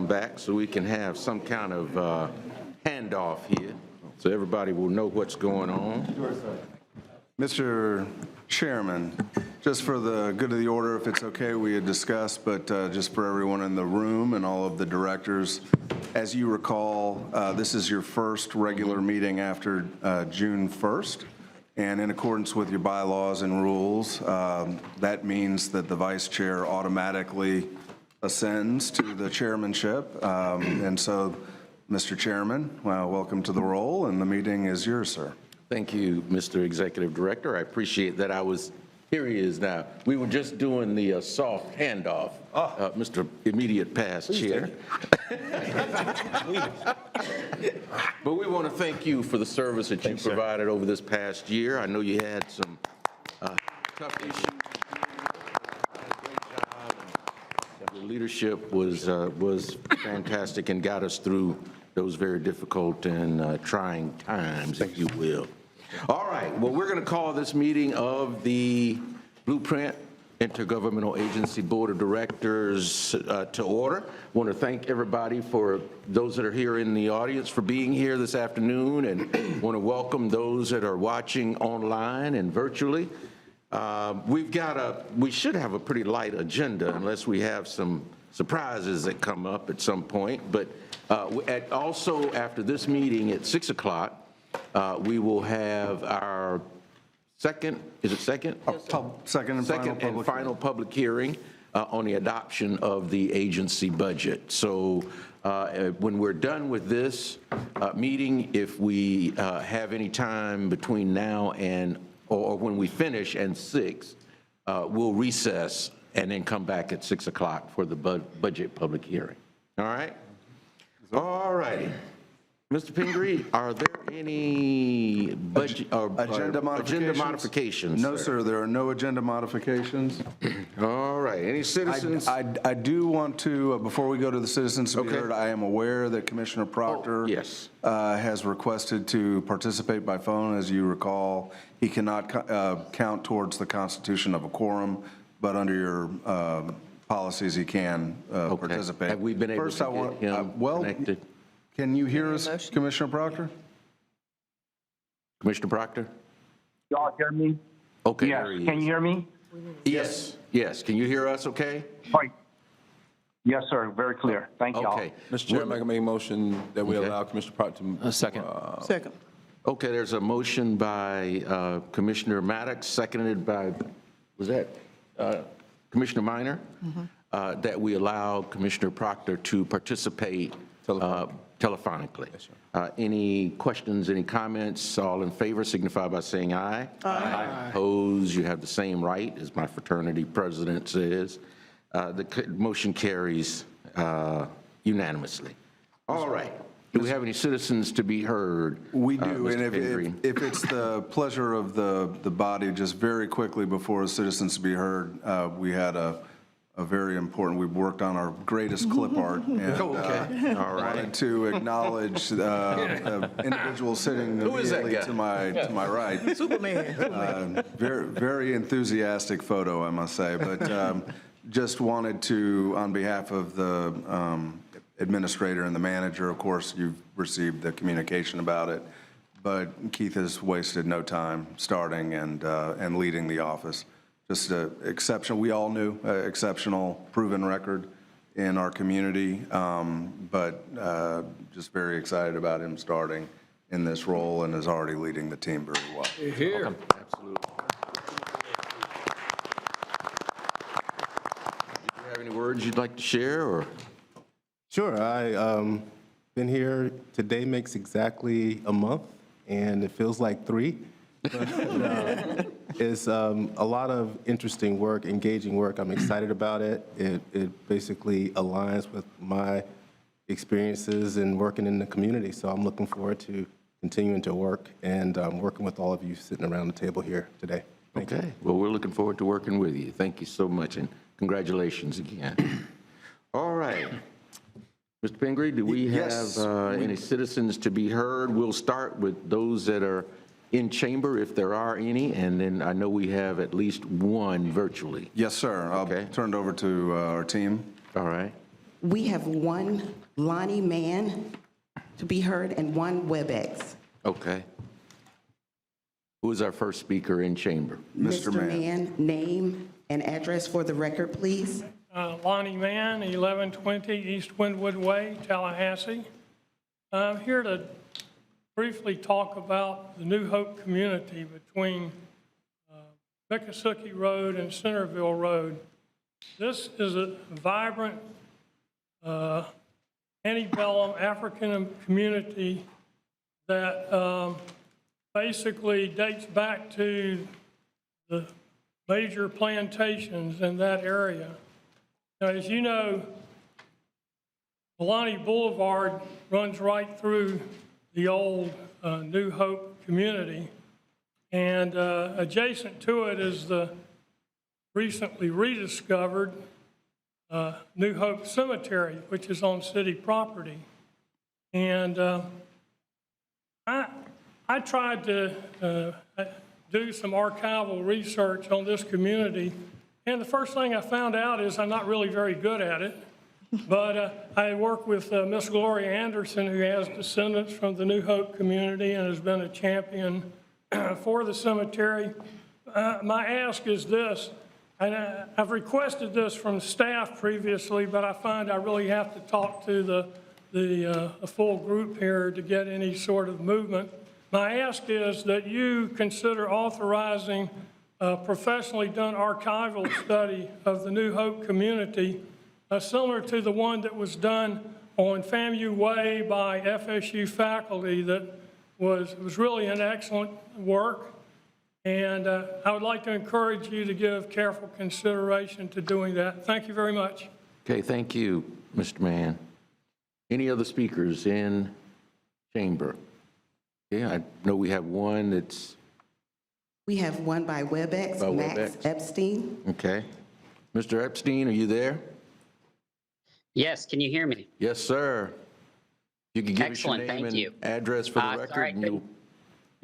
come back so we can have some kind of handoff here, so everybody will know what's going on. Mr. Chairman, just for the good of the order, if it's okay, we had discussed, but just for everyone in the room and all of the directors, as you recall, this is your first regular meeting after June 1st, and in accordance with your bylaws and rules, that means that the vice chair automatically ascends to the chairmanship, and so, Mr. Chairman, welcome to the role, and the meeting is yours, sir. Thank you, Mr. Executive Director. I appreciate that. Here he is now. We were just doing the soft handoff, Mr. Immediate Past Chair. But we want to thank you for the service that you provided over this past year. I know you had some tough issues. Your leadership was fantastic and got us through those very difficult and trying times, if you will. All right, well, we're going to call this meeting of the Blueprint Intergovernmental Agency Board of Directors to order. I want to thank everybody, for those that are here in the audience, for being here this afternoon, and want to welcome those that are watching online and virtually. We should have a pretty light agenda unless we have some surprises that come up at some point, but also after this meeting at 6 o'clock, we will have our second and final public hearing on the adoption of the agency budget. So when we're done with this meeting, if we have any time between now and, or when we finish and 6, we'll recess and then come back at 6 o'clock for the budget public hearing. All right? All righty. Mr. Pingree, are there any budget or agenda modifications? No, sir, there are no agenda modifications. All right, any citizens? I do want to, before we go to the citizens to be heard, I am aware that Commissioner Proctor has requested to participate by phone. As you recall, he cannot count towards the constitution of a quorum, but under your policies, he can participate. Have we been able to get him connected? Can you hear us, Commissioner Proctor? Commissioner Proctor? Y'all hear me? Okay, yes. Can you hear me? Yes, yes. Can you hear us okay? Right. Yes, sir. Very clear. Thank y'all. Okay. Mr. Chairman, I can make a motion that we allow Commissioner Proctor to... Second. Okay, there's a motion by Commissioner Maddox, seconded by, was that Commissioner Minor, that we allow Commissioner Proctor to participate telephonically. Yes, any questions, any comments? All in favor signify by saying aye. Aye. Opposed, you have the same right, as my fraternity president says. The motion carries unanimously. All right. Do we have any citizens to be heard? We do, and if it's the pleasure of the body, just very quickly before citizens to be heard, we had a very important, we've worked on our greatest clip art, and all right. Wanted to acknowledge the individual sitting immediately to my right. Superman. Very enthusiastic photo, I must say, but just wanted to, on behalf of the administrator and the manager, of course, you've received the communication about it, but Keith has wasted no time starting and leading the office. Just exceptional, we all knew, exceptional proven record in our community, but just very excited about him starting in this role and is already leading the team very well. Here. Absolutely. Do you have any words you'd like to share, or? Sure. I been here, today makes exactly a month, and it feels like 3. But, it's a lot of interesting work, engaging work. I'm excited about it. It basically aligns with my experiences in working in the community, so I'm looking forward to continuing to work and working with all of you sitting around the table here today. Thank you. Well, we're looking forward to working with you. Thank you so much, and congratulations again. All right. Mr. Pingree, do we have any citizens to be heard? We'll start with those that are in chamber, if there are any, and then I know we have at least one virtually. Yes, sir. I'll turn it over to our team. All right. We have one Lonnie Mann to be heard and one WebEx. Okay. Who is our first speaker in chamber? Mr. Mann. Name and address for the record, please. Lonnie Mann, 1120 East Windwood Way, Tallahassee. I'm here to briefly talk about the New Hope community between Miccosukee Road and Centerville Road. This is a vibrant antebellum African community that basically dates back to the major plantations in that area. Now, as you know, Malani Boulevard runs right through the old New Hope community, and adjacent to it is the recently rediscovered New Hope Cemetery, which is on city property. And I tried to do some archival research on this community, and the first thing I found out is I'm not really very good at it. But I work with Miss Gloria Anderson, who has descendants from the New Hope community and has been a champion for the cemetery. My ask is this, and I've requested this from staff previously, but I find I really have to talk to the full group here to get any sort of movement. My ask is that you consider authorizing a professionally done archival study of the New Hope community, similar to the one that was done on FAMU Way by FSU faculty that was really an excellent work. And I would like to encourage you to give careful consideration to doing that. Thank you very much. Okay, thank you, Mr. Mann. Any other speakers in chamber? Yeah, I know we have one that's, We have one by WebEx, By Max WebEx. Epstein. okay. Mr. Epstein, are you there? Yes, can you hear me? Yes, sir. You can give us your Excellent, name thank and you. address for the Sorry, record, and you'll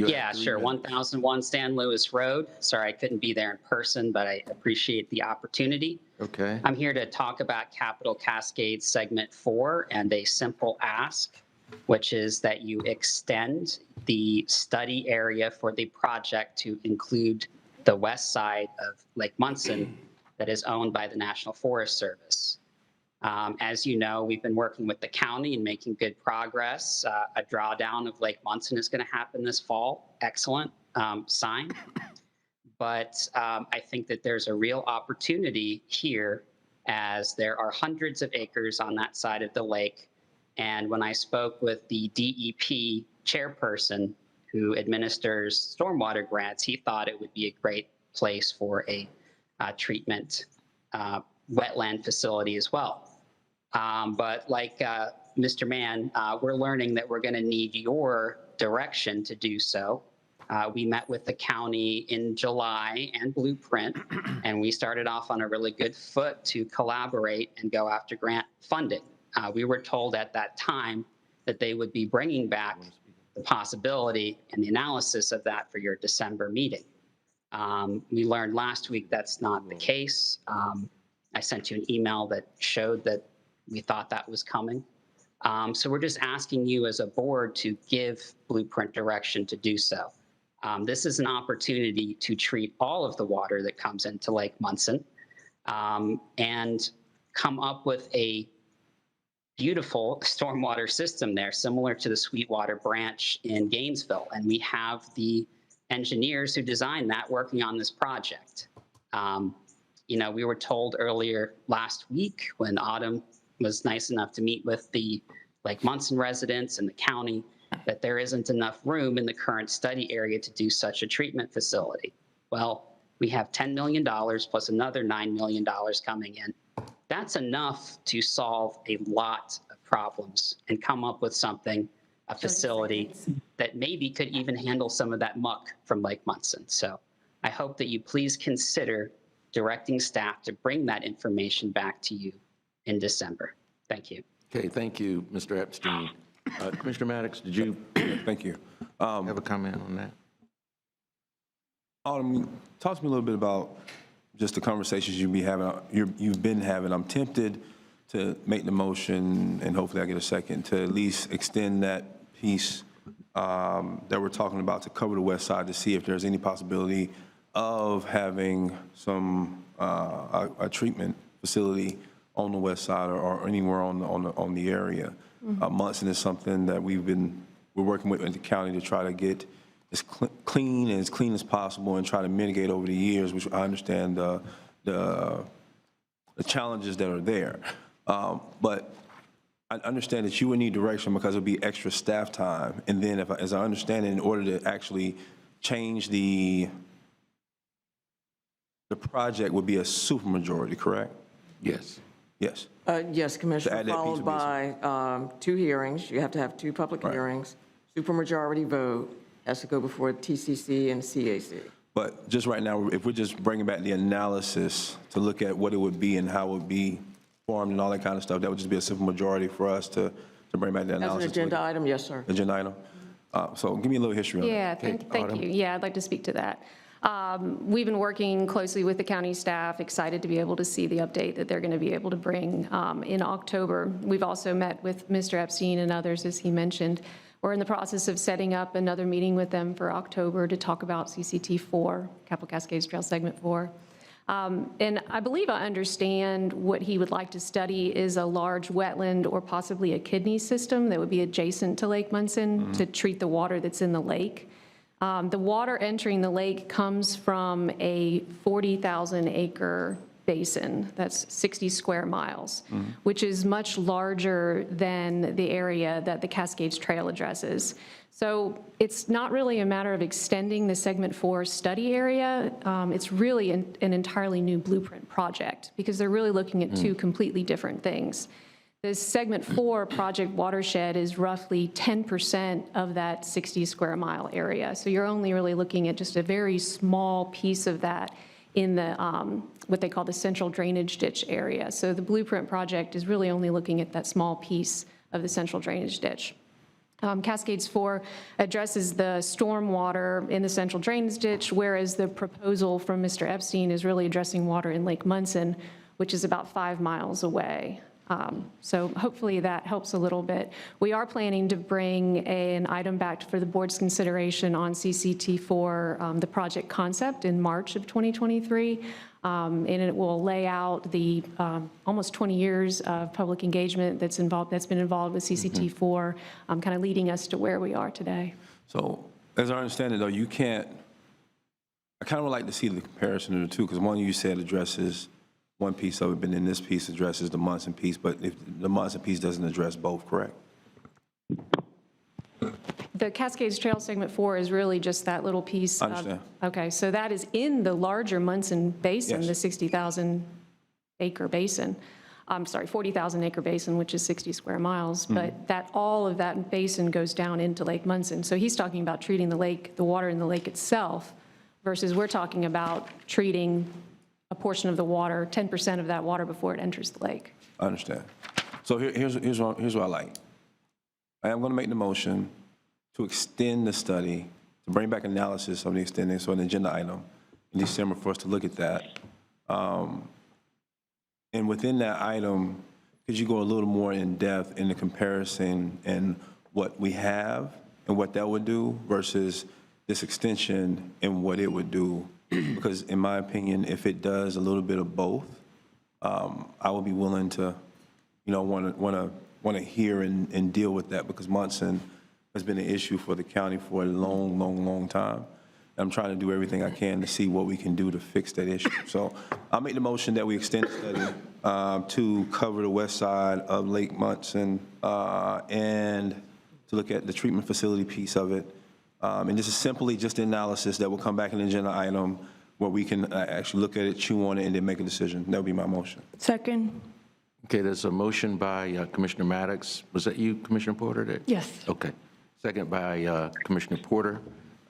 have Yeah, 3 sure, minutes. 1001 Stan Lewis Road. Sorry, I couldn't be there in person, but I appreciate the opportunity. Okay, I'm here to talk about Capital Cascade Segment 4 and a simple ask, which is that you extend the study area for the project to include the west side of Lake Munson that is owned by the National Forest Service. As you know, we've been working with the county and making good progress. A drawdown of Lake Munson is going to happen this fall. Excellent sign. But I think that there's a real opportunity here, as there are hundreds of acres on that side of the lake. And when I spoke with the DEP chairperson who administers stormwater grants, he thought it would be a great place for a treatment wetland facility as well. But like Mr. Mann, we're learning that we're going to need your direction to do so. We met with the county in July and Blueprint, and we started off on a really good foot to collaborate and go after grant funding. We were told at that time that they would be bringing back the possibility and the analysis of that for your December meeting. We learned last week that's not the case. I sent you an email that showed that we thought that was coming. So we're just asking you as a board to give Blueprint direction to do so. This is an opportunity to treat all of the water that comes into Lake Munson and come up with a beautiful stormwater system there, similar to the Sweetwater Branch in Gainesville. And we have the engineers who designed that working on this project. You know, we were told earlier last week when Autumn was nice enough to meet with the Lake Munson residents and the county that there isn't enough room in the current study area to do such a treatment facility. Well, we have $10 million plus another $9 million coming in. That's enough to solve a lot of problems and come up with something, a facility that maybe could even handle some of that muck from Lake Munson. So I hope that you please consider directing staff to bring that information back to you in December. Thank you. okay, thank you, Mr. Epstein. Commissioner Maddox, did you Thank you. have a comment on that? Autumn, talk to me a little bit about just the conversations you've been having. I'm tempted to make the motion, and hopefully I get a second, to at least extend that piece that we're talking about to cover the west side, to see if there's any possibility of having some, a treatment facility on the west side or anywhere on the area. Munson is something that we're working with in the county to try to get as clean as possible and try to mitigate over the years, which I understand the challenges that are there. But I understand that you would need direction because it would be extra staff time. And then, as I understand it, in order to actually change the project would be a supermajority, correct? Yes. Yes. Yes, Commissioner, add that piece followed would be by 2 hearings. You have to have 2 public Right. hearings. Supermajority vote has to go before TCC and CAC. But just right now, if we're just bringing back the analysis to look at what it would be and how it would be formed and all that kind of stuff, that would just be a simple majority for us to bring back the As an analysis. agenda item, yes, sir. Agenda item. So give me a little history on that. Yeah, thank you. Yeah, I'd like to speak to that. We've been working closely with the county staff, excited to be able to see the update that they're going to be able to bring in October. We've also met with Mr. Epstein and others, as he mentioned. We're in the process of setting up another meeting with them for October to talk about CCT4, Capital Cascades Trail Segment 4. And I believe I understand what he would like to study is a large wetland or possibly a kidney system that would be adjacent to Lake Munson to treat the water that's in the lake. The water entering the lake comes from a 40,000 acre basin, that's 60 square miles, which is much larger than the area that the Cascades Trail addresses. So it's not really a matter of extending the Segment 4 study area. It's really an entirely new blueprint project because they're really looking at 2 completely different things. The Segment 4 project watershed is roughly 10% of that 60 square mile area. So you're only really looking at just a very small piece of that in the what they call the central drainage ditch area. So the blueprint project is really only looking at that small piece of the central drainage ditch. Cascades 4 addresses the stormwater in the central drainage ditch, whereas the proposal from Mr. Epstein is really addressing water in Lake Munson, which is about 5 miles away. So hopefully that helps a little bit. We are planning to bring an item back for the board's consideration on CCT4, the project concept in March of 2023. And it will lay out the almost 20 years of public engagement that's been involved with CCT4, kind of leading us to where we are today. So as I understand it, though, I kind of would like to see the comparison of the two, because one you said addresses one piece of it, but then this piece addresses the Munson piece, but if the Munson piece doesn't address both, correct? The Cascades Trail Segment 4 is really just that little piece. I understand. Okay, so that is in the larger Munson Basin, Yes. the 60,000 acre basin. I'm sorry, 40,000 acre basin, which is 60 square miles, but all of that basin goes down into Lake Munson. So he's talking about treating the lake, the water in the lake itself, versus we're talking about treating a portion of the water, 10% of that water before it enters the lake. I understand. So here's what I like. I am going to make the motion to extend the study, to bring back analysis of the extending, so an agenda item in December for us to look at that. And within that item, could you go a little more in depth in the comparison and what we have and what that would do versus this extension and what it would do? Because in my opinion, if it does a little bit of both, I would be willing to, want to hear and deal with that, because Munson has been an issue for the county for a long, long, long time. I'm trying to do everything I can to see what we can do to fix that issue. So I'll make the motion that we extend the study to cover the west side of Lake Munson and to look at the treatment facility piece of it. And this is simply just the analysis that will come back in the agenda item where we can actually look at it, chew on it, and then make a decision. That would be my motion. Second. Okay, there's a motion by Commissioner Maddox. Was that you, Commissioner Porter? Yes. Okay. Second by Commissioner Porter.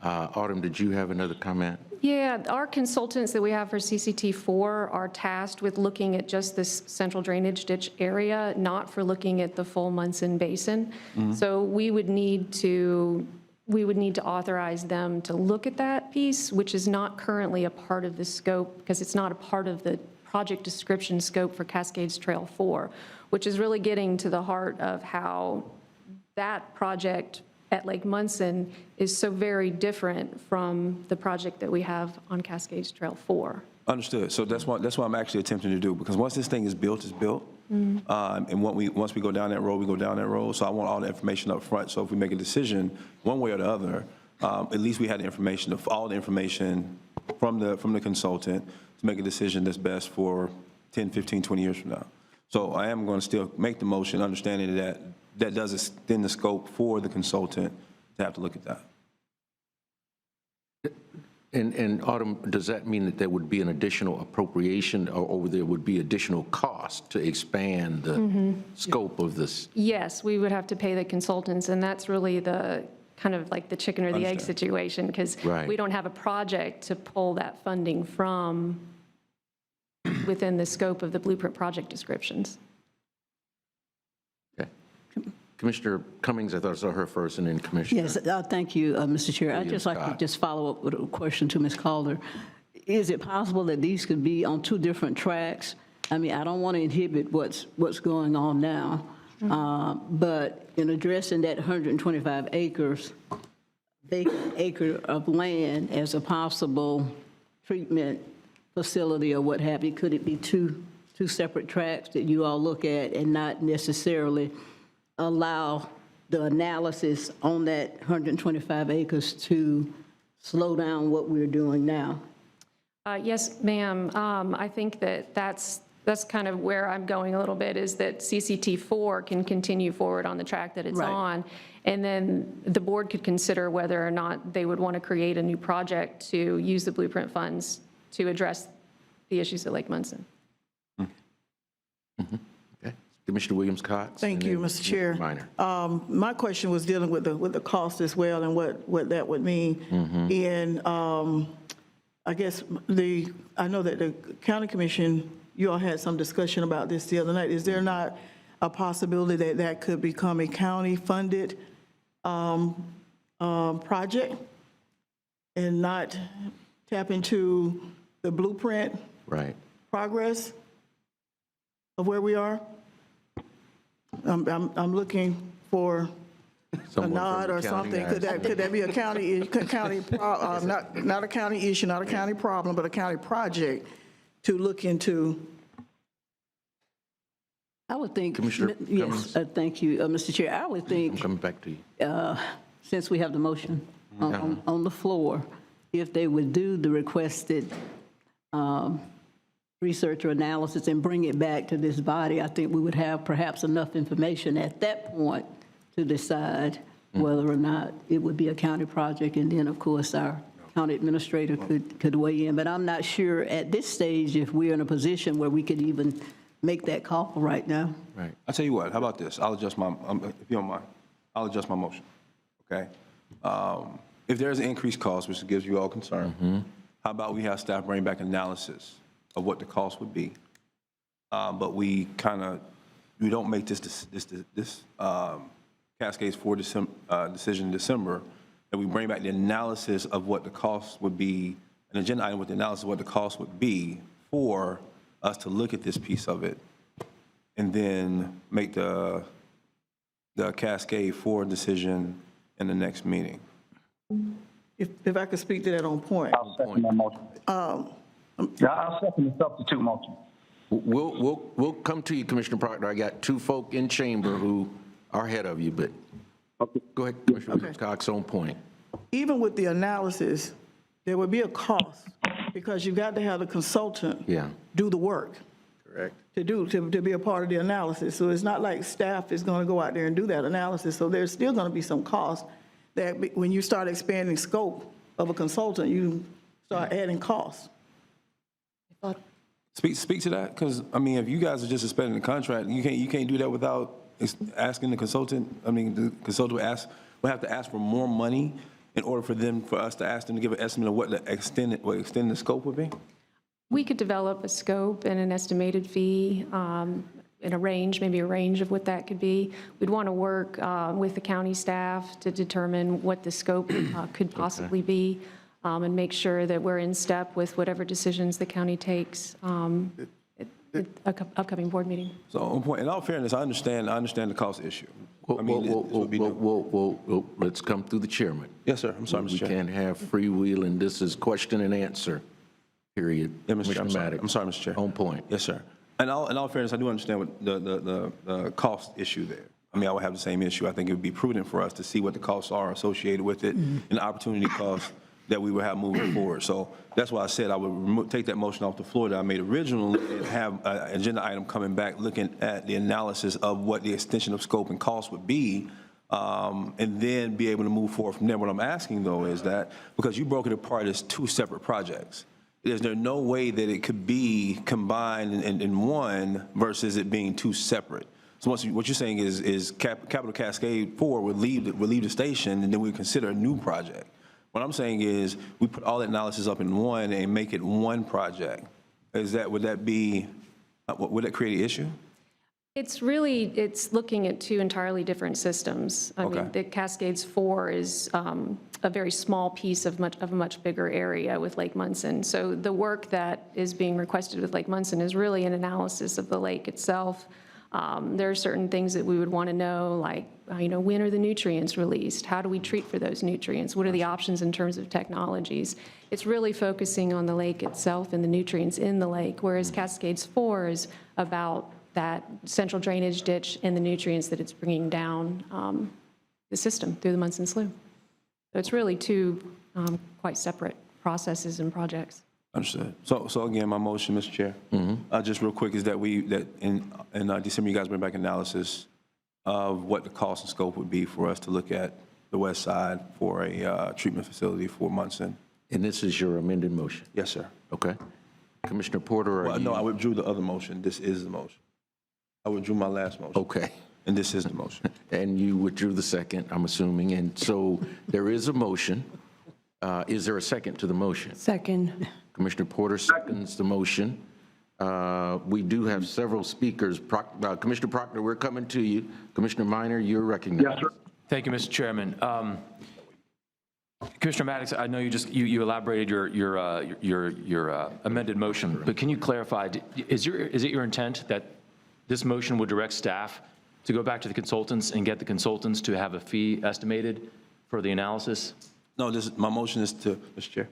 Autumn, did you have another comment? Yeah, our consultants that we have for CCT4 are tasked with looking at just this central drainage ditch area, not for looking at the full Munson Basin. So we would need to authorize them to look at that piece, which is not currently a part of the scope because it's not a part of the project description scope for Cascades Trail 4, which is really getting to the heart of how that project at Lake Munson is so very different from the project that we have on Cascades Trail 4. Understood. So that's what I'm actually attempting to do, because once this thing is built, it's built. And once we go down that road, we go down that road. So I want all the information up front. So if we make a decision one way or the other, at least we had the information, all the information from the consultant to make a decision that's best for 10, 15, 20 years from now. So I am going to still make the motion, understanding that that does extend the scope for the consultant to have to look at that. And Autumn, does that mean that there would be an additional appropriation or there would be additional cost to expand the scope of this? Yes, we would have to pay the consultants, and that's really the kind of like the chicken or the egg situation, because we don't have a project to pull that funding from within the scope of the blueprint project descriptions. Okay. Commissioner Cummings, I thought I saw her first, and then Commissioner. Yes, thank you, Mr. Chair. I'd just like to just follow up with a question to Ms. Calder. Is it possible that these could be on two different tracks? I mean, I don't want to inhibit what's going on now, but in addressing that 125 acres, vacant acre of land as a possible treatment facility or what have you, could it be two separate tracks that you all look at and not necessarily allow the analysis on that 125 acres to slow down what we're doing now? Yes, ma'am. I think that's kind of where I'm going a little bit, is that CCT4 can continue forward on the track that it's on, and then the board could consider whether or not they would want to create a new project to use the blueprint funds to address the issues at Lake Munson. Okay. Commissioner Williams-Cox. Thank you, Mr. Chair. Minor. My question was dealing with the cost as well and what that would mean. And I guess I know that the county commission, you all had some discussion about this the other night. Is there not a possibility that that could become a county-funded project and not tap into the blueprint progress of where we are? I'm looking for a nod or something. Could that be a county, not a county issue, not a county problem, but a county project to look into? I would think, Commissioner yes, thank you, Mr. Chair. I would think, I'm coming back to you. since we have the motion on the floor, if they would do the requested research or analysis and bring it back to this body, I think we would have perhaps enough information at that point to decide whether or not it would be a county project. And then, of course, our county administrator could weigh in. But I'm not sure at this stage if we're in a position where we could even make that call right now. Right. I'll tell you what, how about this? I'll adjust my, if you don't mind, I'll adjust my motion, okay? If there's an increased cost, which gives you all concern, how about we have staff bring back analysis of what the cost would be? But we don't make this Cascades 4 decision in December, and we bring back the analysis of what the cost would be, an agenda item with the analysis of what the cost would be for us to look at this piece of it, and then make the Cascade 4 decision in the next meeting. If I could speak to that on point. I'll second that motion. Yeah, I'll second the substitute motion. We'll come to you, Commissioner Proctor. I got two folk in chamber who are ahead of you, but go ahead, Commissioner Williams-Cox, on point. Even with the analysis, there would be a cost because you've got to have the consultant do the work. Correct. To be a part of the analysis. So it's not like staff is going to go out there and do that analysis. So there's still going to be some cost that when you start expanding scope of a consultant, you start adding costs. Speak to that, because I mean, if you guys are just suspending the contract, you can't do that without asking the consultant. I mean, the consultant will have to ask for more money in order for us to ask them to give an estimate of what the extended scope would be. We could develop a scope and an estimated fee in a range, maybe a range of what that could be. We'd want to work with the county staff to determine what the scope could possibly be, and make sure that we're in step with whatever decisions the county takes upcoming board meeting. So on point, in all fairness, I understand the cost issue. I mean, this would be new. Whoa, let's come through the chairman. Yes, sir. I'm sorry, Mr. We Chair. can't have freewheeling. This is question and answer, period. Yeah, Mr. Chair, Commissioner I'm sorry, Maddox. Mr. Chair. On point. Yes, sir. In all fairness, I do understand what the cost issue there. I mean, I would have the same issue. I think it would be prudent for us to see what the costs are associated with it and the opportunity costs that we would have moving forward. So that's why I said I would take that motion off the floor that I made originally and have an agenda item coming back looking at the analysis of what the extension of scope and cost would be, and then be able to move forward from there. What I'm asking, though, is that because you broke it apart as two separate projects, is there no way that it could be combined in one versus it being two separate? So what you're saying is Capital Cascade 4 would leave the station, and then we consider a new project. What I'm saying is we put all that analysis up in one and make it one project. Would that create an issue? It's looking at two entirely different systems. I mean, the Cascades 4 is a very small piece of a much bigger area with Lake Munson. So the work that is being requested with Lake Munson is really an analysis of the lake itself. There are certain things that we would want to know, like, when are the nutrients released? How do we treat for those nutrients? What are the options in terms of technologies? It's really focusing on the lake itself and the nutrients in the lake, whereas Cascades 4 is about that central drainage ditch and the nutrients that it's bringing down the system through the Munson Slough. So it's really two quite separate processes and projects. Understood. So again, my motion, Mr. Chair, just real quick, is that in December, you guys bring back analysis of what the cost and scope would be for us to look at the west side for a treatment facility for Munson. And this is your amended motion? Yes, sir. Okay. Commissioner Porter, are you? No, I withdrew the other motion. This is the motion. I withdrew my last motion. Okay. And this is the motion. And you withdrew the second, I'm assuming. And so there is a motion. Is there a second to the motion? Second. Commissioner Porter seconds the motion. We do have several speakers. Commissioner Proctor, we're coming to you. Commissioner Minor, you're recognized. Yes, sir. Thank you, Mr. Chairman. Commissioner Maddox, I know you elaborated your amended motion, but can you clarify? Is it your intent that this motion would direct staff to go back to the consultants and get the consultants to have a fee estimated for the analysis? No, my motion is to, Mr. Chair,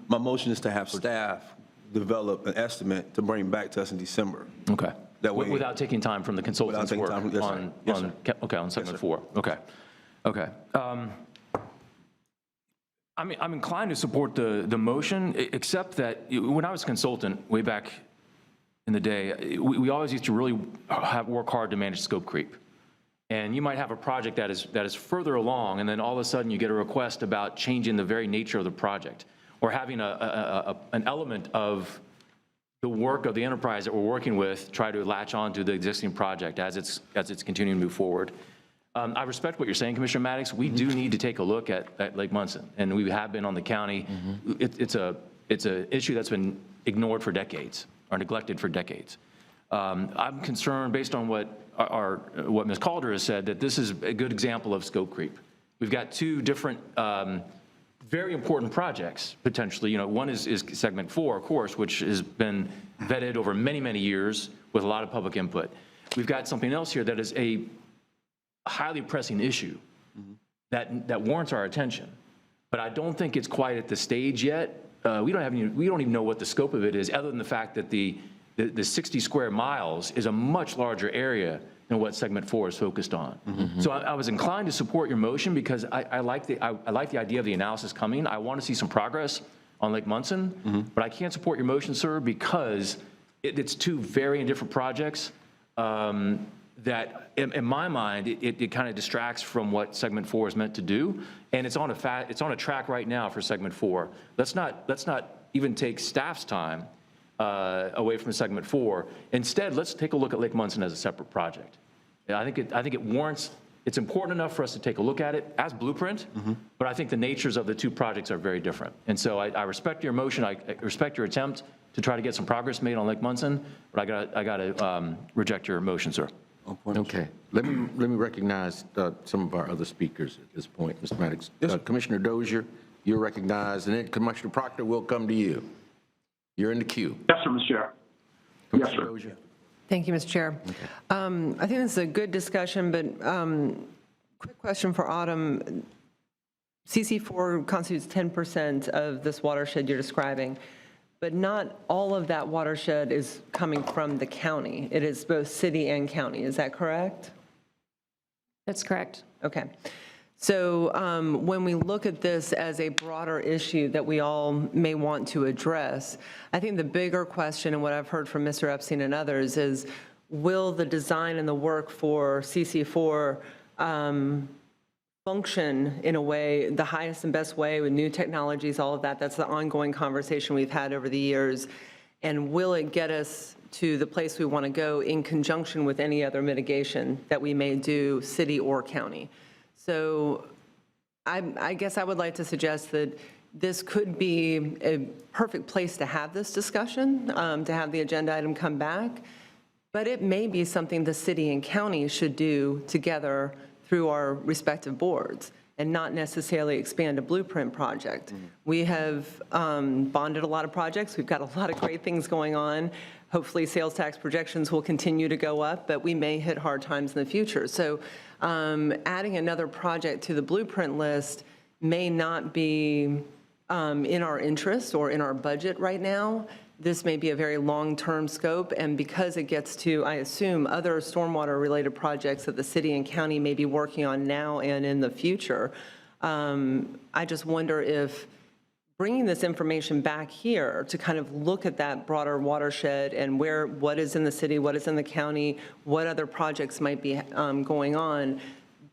my motion is to have staff develop an estimate to bring back to us in December. Okay. That way, without taking time from the consultants' work on segment 4. Okay. Okay. I'm inclined to support the motion, except that when I was a consultant way back in the day, we always used to really work hard to manage scope creep. And you might have a project that is further along, and then all of a sudden you get a request about changing the very nature of the project, or having an element of the work of the enterprise that we're working with try to latch on to the existing project as it's continuing to move forward. I respect what you're saying, Commissioner Maddox. We do need to take a look at Lake Munson, and we have been on the county. It's an issue that's been ignored for decades, or neglected for decades. I'm concerned, based on what Ms. Calder has said, that this is a good example of scope creep. We've got two different, very important projects, potentially. One is segment 4, of course, which has been vetted over many, many years with a lot of public input. We've got something else here that is a highly pressing issue that warrants our attention. But I don't think it's quite at the stage yet. We don't even know what the scope of it is, other than the fact that the 60 square miles is a much larger area than what segment 4 is focused on. So I was inclined to support your motion because I like the idea of the analysis coming. I want to see some progress on Lake Munson, but I can't support your motion, sir, because it's two very different projects that, in my mind, it kind of distracts from what segment 4 is meant to do, and it's on a track right now for segment 4. Let's not even take staff's time away from segment 4. Instead, let's take a look at Lake Munson as a separate project. I think it warrants. It's important enough for us to take a look at it as blueprint, but I think the natures of the two projects are very different. And so I respect your motion. I respect your attempt to try to get some progress made on Lake Munson, but I got to reject your motion, sir. Okay. Let me recognize some of our other speakers at this point, Mr. Maddox. Commissioner Dozier, you're recognized, and then Commissioner Proctor will come to you. You're in the queue. Yes, sir, Mr. Chair. Commissioner Dozier. Thank you, Mr. Chair. I think this is a good discussion, but quick question for Autumn. CC4 constitutes 10% of this watershed you're describing, but not all of that watershed is coming from the county. It is both city and county. Is that correct? That's correct. Okay. So when we look at this as a broader issue that we all may want to address, I think the bigger question, and what I've heard from Mr. Epstein and others, is will the design and the work for CC4 function in a way, the highest and best way with new technologies, all of that? That's the ongoing conversation we've had over the years. And will it get us to the place we want to go in conjunction with any other mitigation that we may do, city or county? So I guess I would like to suggest that this could be a perfect place to have this discussion, to have the agenda item come back, but it may be something the city and county should do together through our respective boards and not necessarily expand a blueprint project. We have bonded a lot of projects. We've got a lot of great things going on. Hopefully sales tax projections will continue to go up, but we may hit hard times in the future. So adding another project to the blueprint list may not be in our interest or in our budget right now. This may be a very long-term scope, and because it gets to, I assume, other stormwater-related projects that the city and county may be working on now and in the future, I just wonder if bringing this information back here to kind of look at that broader watershed and what is in the city, what is in the county, what other projects might be going on,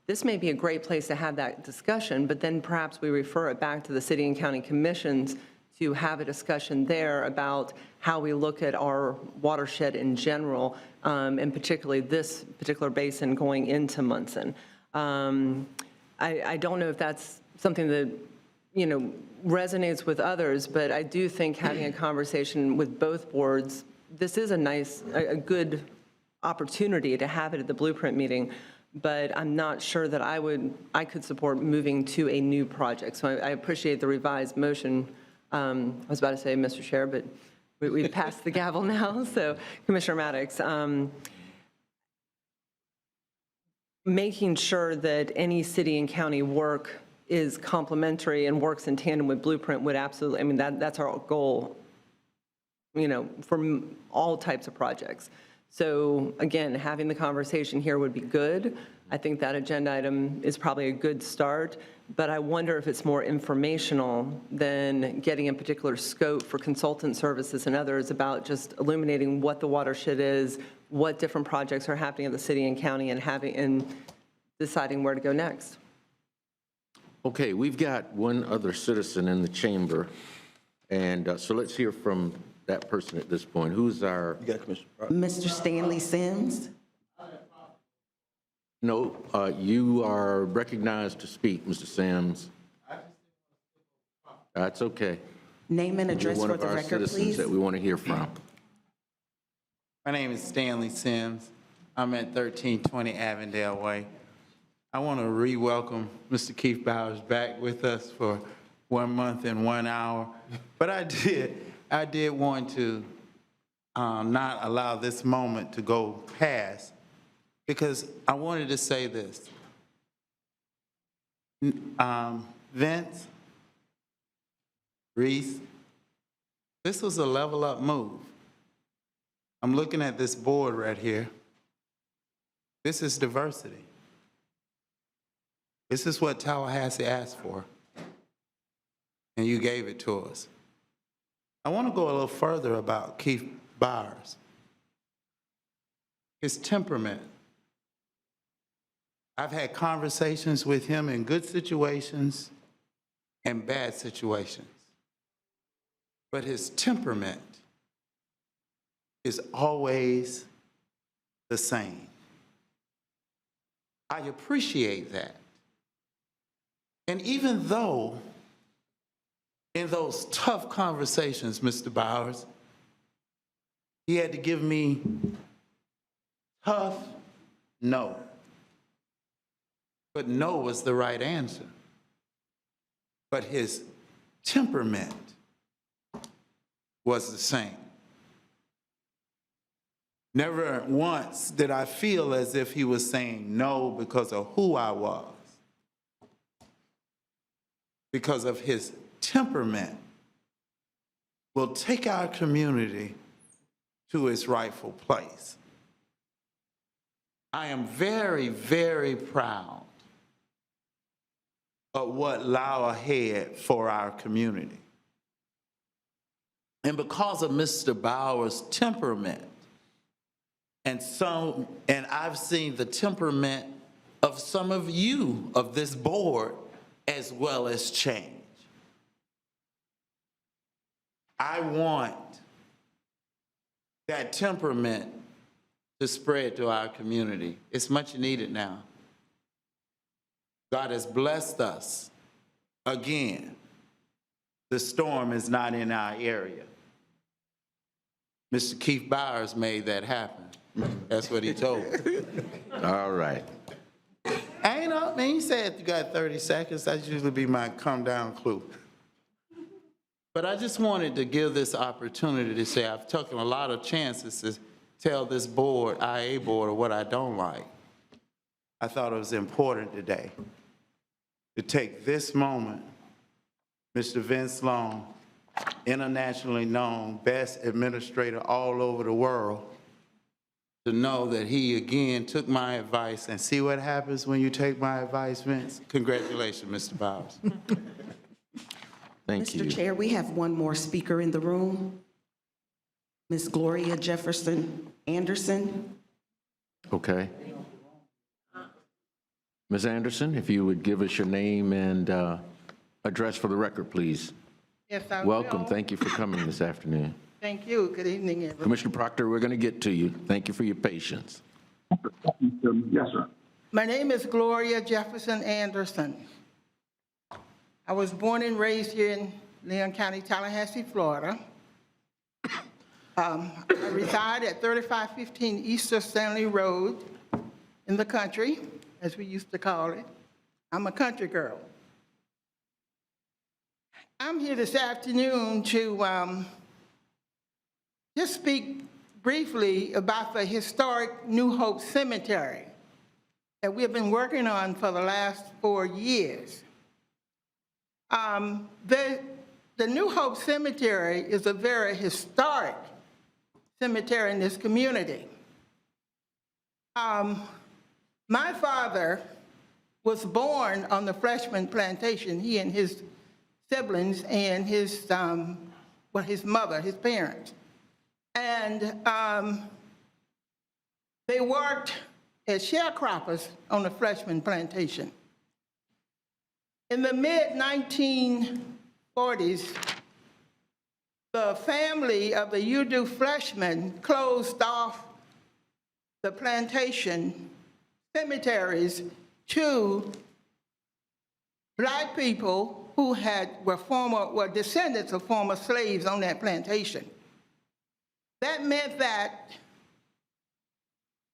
this may be a great place to have that discussion, but then perhaps we refer it back to the city and county commissions to have a discussion there about how we look at our watershed in general, and particularly this particular basin going into Munson. I don't know if that's something that, resonates with others, but I do think having a conversation with both boards, this is a good opportunity to have it at the blueprint meeting, but I'm not sure that I could support moving to a new project. So I appreciate the revised motion. I was about to say, Mr. Chair, but we've passed the gavel now. So Commissioner Maddox, making sure that any city and county work is complementary and works in tandem with Blueprint would absolutely, that's our goal, for all types of projects. So again, having the conversation here would be good. I think that agenda item is probably a good start, but I wonder if it's more informational than getting a particular scope for consultant services and others about just illuminating what the watershed is, what different projects are happening at the city and county, and deciding where to go next. Okay, we've got one other citizen in the chamber, and so let's hear from that person at this point. Who's our? You got Commissioner. Mr. Stanley Sims? No, you are recognized to speak, Mr. Sims. That's okay. Name and address for the record, You're one of our citizens please. that we want to hear from. My name is Stanley Sims. I'm at 1320 Avondale Way. I want to re-welcome Mr. Keith Bowers back with us for 1 month and 1 hour. But I did want to not allow this moment to go past, because I wanted to say this. Vince, Reese, this was a level up move. I'm looking at this board right here. This is diversity. This is what Tallahassee asked for, and you gave it to us. I want to go a little further about Keith Bowers. His temperament. I've had conversations with him in good situations and bad situations. But his temperament is always the same. I appreciate that. And even though in those tough conversations, Mr. Bowers, he had to give me tough no. But no was the right answer. But his temperament was the same. Never once did I feel as if he was saying no because of who I was, because of his temperament will take our community to its rightful place. I am very, very proud of what lie ahead for our community. And because of Mr. Bowers' temperament, and I've seen the temperament of some of you of this board as well as change. I want that temperament to spread to our community. It's much needed now. God has blessed us again. The storm is not in our area. Mr. Keith Bowers made that happen. That's what he told me. All right. I ain't up, man. He said you got 30 seconds. That usually be my come down clue. But I just wanted to give this opportunity to say I've taken a lot of chances to tell this board, IA board, what I don't like. I thought it was important today to take this moment, Mr. Vince Long, internationally known, best administrator all over the world, to know that he again took my advice. And see what happens when you take my advice, Vince? Congratulations, Mr. Bowers. Thank you. Mr. Chair, we have one more speaker in the room. Ms. Gloria Jefferson Anderson. Okay. Ms. Anderson, if you would give us your name and address for the record, please. Yes, I Welcome. will. Thank you for coming this afternoon. Thank you. Good evening, everyone. Commissioner Proctor, we're going to get to you. Thank you for your patience. Yes, sir. My name is Gloria Jefferson Anderson. I was born and raised here in Leon County, Tallahassee, Florida. I reside at 3515 Easter Stanley Road in the country, as we used to call it. I'm a country girl. I'm here this afternoon to just speak briefly about the historic New Hope Cemetery that we've been working on for the last 4 years. The New Hope Cemetery is a very historic cemetery in this community. My father was born on the Freshman Plantation, he and his siblings and his mother, his parents. And they worked as sharecroppers on the Freshman Plantation. In the mid-1940s, the family of the Udo Freshmen closed off the plantation cemeteries to Black people who were descendants of former slaves on that plantation. That meant that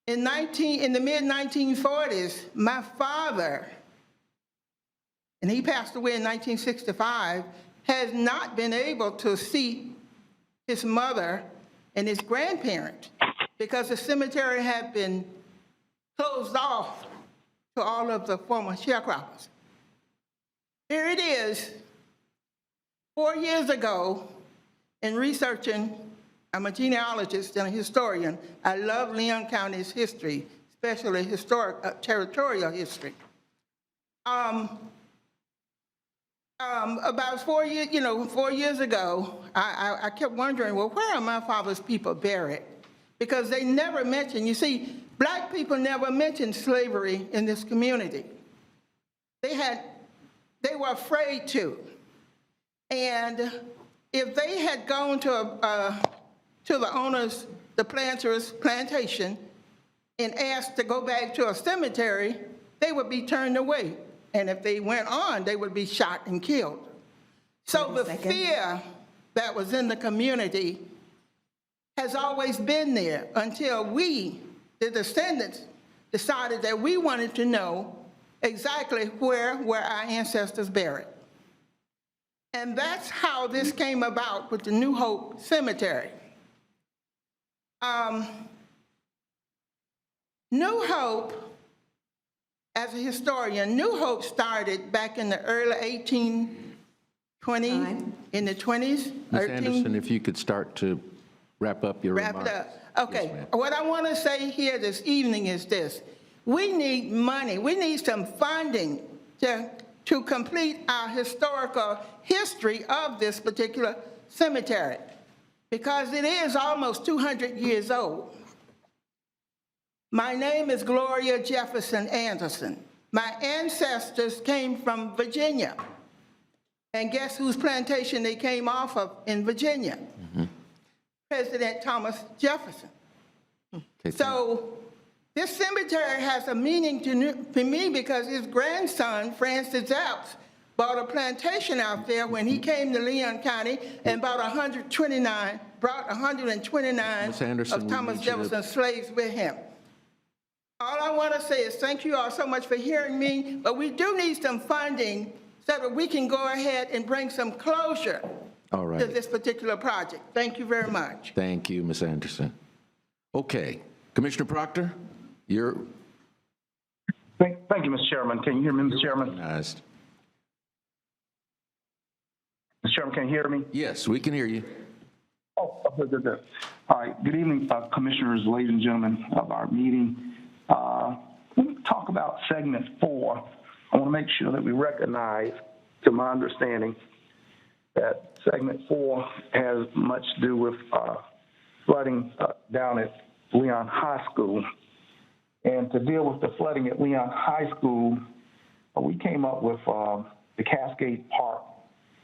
in the mid-1940s, my father, and he passed away in 1965, has not been able to see his mother and his grandparents because the cemetery had been closed off to all of the former sharecroppers. Here it is, 4 years ago, in researching, I'm a genealogist and a historian. I love Leon County's history, especially historic territorial history. About 4 years ago, I kept wondering, well, where are my father's people buried? Because they never mentioned, you see, Black people never mentioned slavery in this community. They were afraid to. And if they had gone to the owners, the planters' plantation, and asked to go back to a cemetery, they would be turned away. And if they went on, they would be shot and killed. So the fear that was in the community has always been there until we, the descendants, decided that we wanted to know exactly where were our ancestors buried. And that's how this came about with the New Hope Cemetery. New Hope, as a historian, New Hope started back in the early 1820s, in the 20s. Ms. Anderson, if you could start to wrap up your Wrap remarks. it up. Okay, what I want to say here this evening is this. We need money, we need some funding to complete our historical history of this particular cemetery, because it is almost 200 years old. My name is Gloria Jefferson Anderson. My ancestors came from Virginia. And guess whose plantation they came off of in Virginia? President Thomas Jefferson. So this cemetery has a meaning to me because his grandson, Francis Alps, bought a plantation out there when he came to Leon County and brought 129 Ms. Anderson, of Thomas Jefferson's slaves with him. All I want to say is thank you all so much for hearing me, but we do need some funding so that we can go ahead and bring some closure to this particular project. Thank you very much. Thank you, Ms. Anderson. Okay, Commissioner Proctor, you're Thank you, Mr. Chairman. Can you hear me, Mr. Chairman? recognized. Mr. Chairman, can you hear me? Yes, we can hear you. Oh, good. All right. Good evening, commissioners, ladies and gentlemen of our meeting. When we talk about segment 4, I want to make sure that we recognize, to my understanding, that segment 4 has much to do with flooding down at Leon High School. And to deal with the flooding at Leon High School, we came up with the Cascade Park,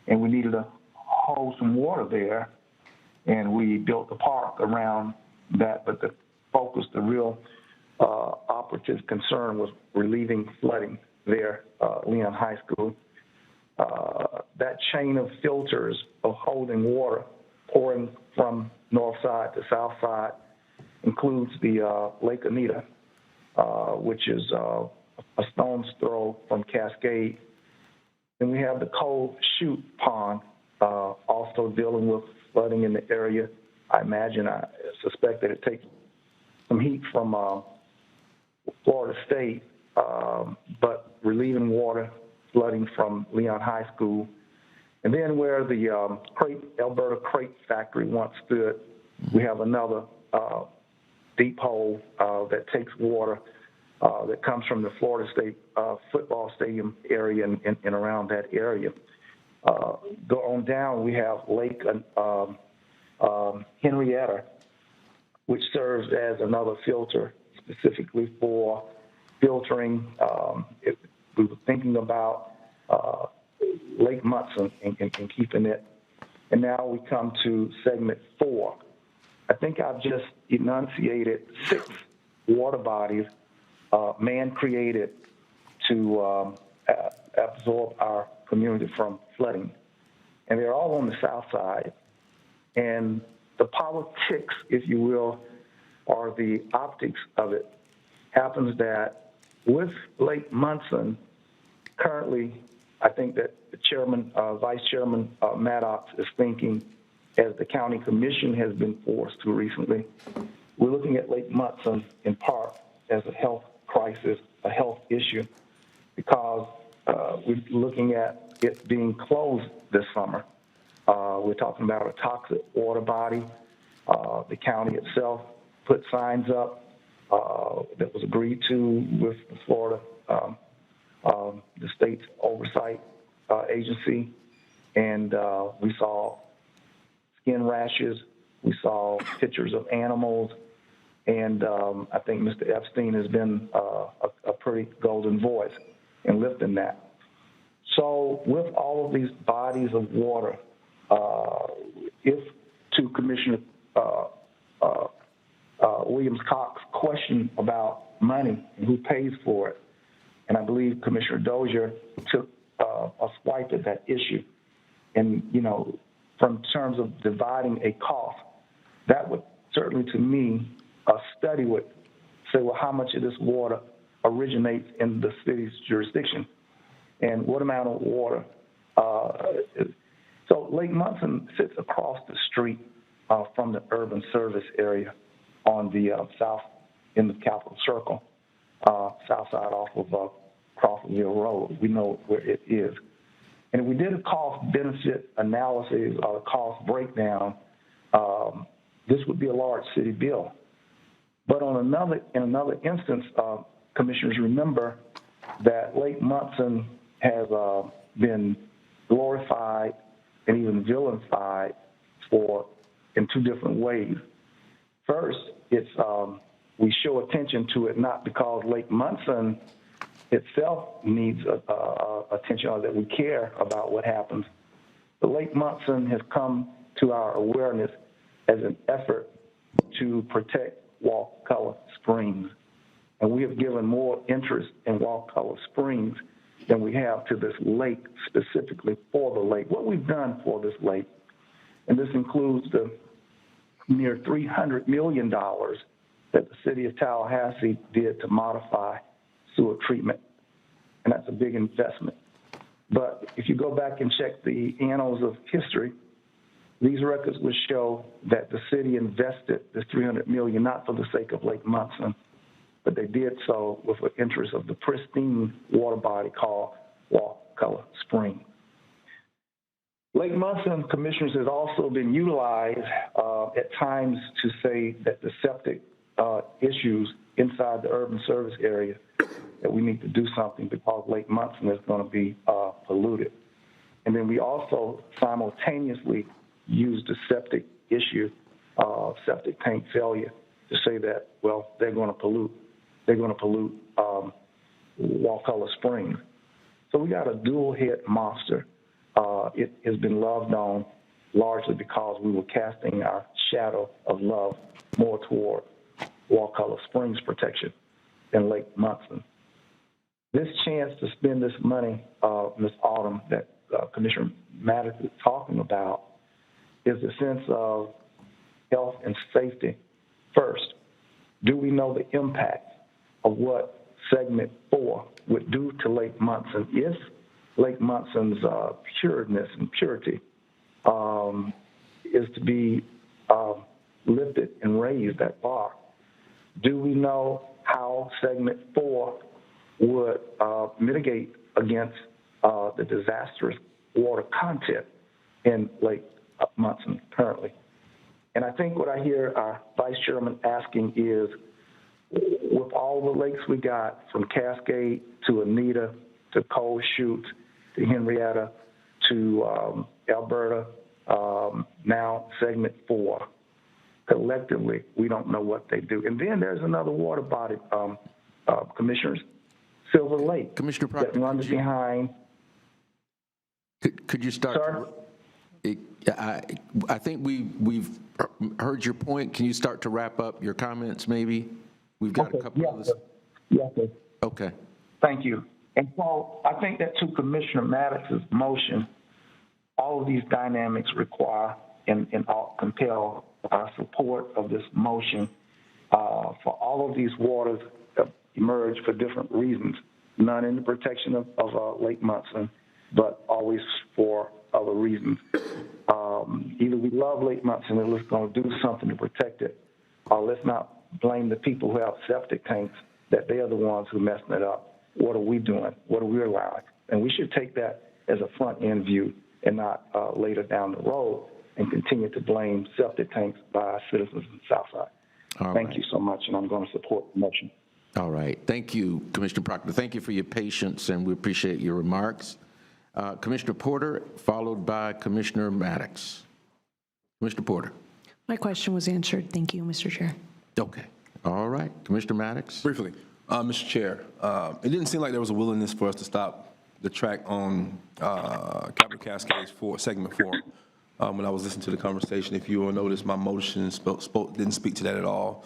and we needed to hold some water there. And we built the park around that, but the focus, the real operative concern was relieving flooding there, Leon High School. That chain of filters of holding water pouring from north side to south side includes the Lake Anita, which is a stone's throw from Cascade. Then we have the Cold Chute Pond, also dealing with flooding in the area. I suspect that it takes some heat from Florida State, but relieving water flooding from Leon High School. And then where the Alberta Crate Factory once stood, we have another deep hole that takes water that comes from the Florida State football stadium area and around that area. Go on down, we have Lake Henrietta, which serves as another filter specifically for filtering. We were thinking about Lake Munson and keeping it. And now we come to segment 4. I think I've just enunciated 6 water bodies man-created to absorb our community from flooding. And they're all on the south side. And the politics, if you will, or the optics of it, happens that with Lake Munson, currently, I think that the chairman, Vice Chairman Maddox is thinking, as the county commission has been forced to recently, we're looking at Lake Munson in part as a health crisis, a health issue, because we're looking at it being closed this summer. We're talking about a toxic water body. The county itself put signs up that was agreed to with the Florida, the state's oversight agency, and we saw skin rashes. We saw pictures of animals, and I think Mr. Epstein has been a pretty golden voice in lifting that. So with all of these bodies of water, if to Commissioner Williams-Cox's question about money and who pays for it, and I believe Commissioner Dozier took a swipe at that issue. And, you know, from terms of dividing a cost, that would certainly, to me, a study would say, well, how much of this water originates in the city's jurisdiction and what amount of water. So Lake Munson sits across the street from the urban service area on the in the Capitol Circle, south side off of Crawfordville Road. We know where it is. And if we did a cost-benefit analysis or a cost breakdown, this would be a large city bill. But in another instance, commissioners, remember that Lake Munson has been glorified and even villainified in two different ways. First, we show attention to it not because Lake Munson itself needs attention or that we care about what happens. But Lake Munson has come to our awareness as an effort to protect Wakulla Springs. And we have given more interest in Wakulla Springs than we have to this lake, specifically for the lake. What we've done for this lake, and this includes the near $300 million that the City of Tallahassee did to modify sewer treatment, and that's a big investment. But if you go back and check the annals of history, these records would show that the city invested this $300 million not for the sake of Lake Munson, but they did so with the interest of the pristine water body called Wakulla Springs. Lake Munson, commissioners, has also been utilized at times to say that the septic issues inside the urban service area, that we need to do something because Lake Munson is going to be polluted. And then we also simultaneously use the septic issue, septic tank failure, to say that, well, they're going to pollute Wakulla Springs. So we got a dual hit monster. It has been loved on largely because we were casting our shadow of love more toward Wakulla Springs protection than Lake Munson. This chance to spend this money, Ms. Autumn, that Commissioner Maddox is talking about, is a sense of health and safety first. Do we know the impact of what Segment 4 would do to Lake Munson if Lake Munson's pureness and purity is to be lifted and raised that far? Do we know how Segment 4 would mitigate against the disastrous water content in Lake Munson currently? And I think what I hear our Vice Chairman asking is, with all the lakes we got, from Cascade to Anita to Cold Chute to Henrietta to Alberta, now Segment 4, collectively, we don't know what they do. And then there's another water body, commissioners, Silver Lake, Commissioner Proctor, that runs behind. Could you start? Sir? I think we've heard your point. Can you start to wrap up your comments, maybe? We've got a couple others. Yes, sir. Okay. Thank you. And so I think that to Commissioner Maddox's motion, all of these dynamics require and compel our support of this motion for all of these waters that emerge for different reasons, none in the protection of Lake Munson, but always for other reasons. Either we love Lake Munson and let's going to do something to protect it, or let's not blame the people who have septic tanks that they are the ones who are messing it up. What are we doing? What are we allowing? And we should take that as a front-end view and not later down the road and continue to blame septic tanks by our citizens in the Southside. Thank you so much, and I'm going to support the motion. All right. Thank you, Commissioner Proctor. Thank you for your patience, and we appreciate your remarks. Commissioner Porter, followed by Commissioner Maddox. Commissioner Porter. My question was answered. Thank you, Mr. Chair. Okay. All right. Commissioner Maddox. Briefly, Mr. Chair, it didn't seem like there was a willingness for us to stop the track on Capitol Cascades for Segment 4. When I was listening to the conversation, if you will notice, my motion didn't speak to that at all.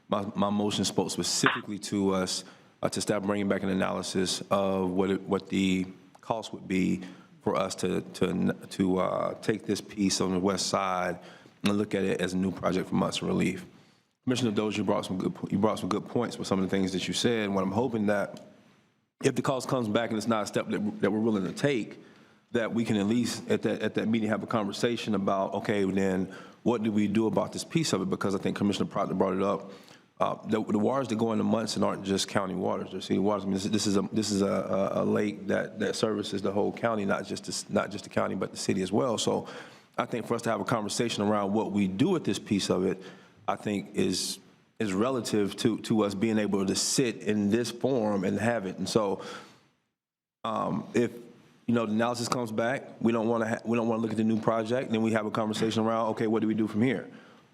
My motion spoke specifically to us to start bringing back an analysis of what the cost would be for us to take this piece on the west side and look at it as a new project for Munson Relief. Commissioner Dozier, you brought some good points with some of the things that you said. And what I'm hoping that if the cost comes back and it's not a step that we're willing to take, that we can at least at that meeting have a conversation about, okay, then what do we do about this piece of it? Because I think Commissioner Proctor brought it up. The waters that go into Munson aren't just county waters, they're city waters. I mean, this is a lake that services the whole county, not just the county, but the city as well. So I think for us to have a conversation around what we do with this piece of it, I think is relative to us being able to sit in this forum and have it. And so if the analysis comes back, we don't want to look at the new project, then we have a conversation around, okay, what do we do from here?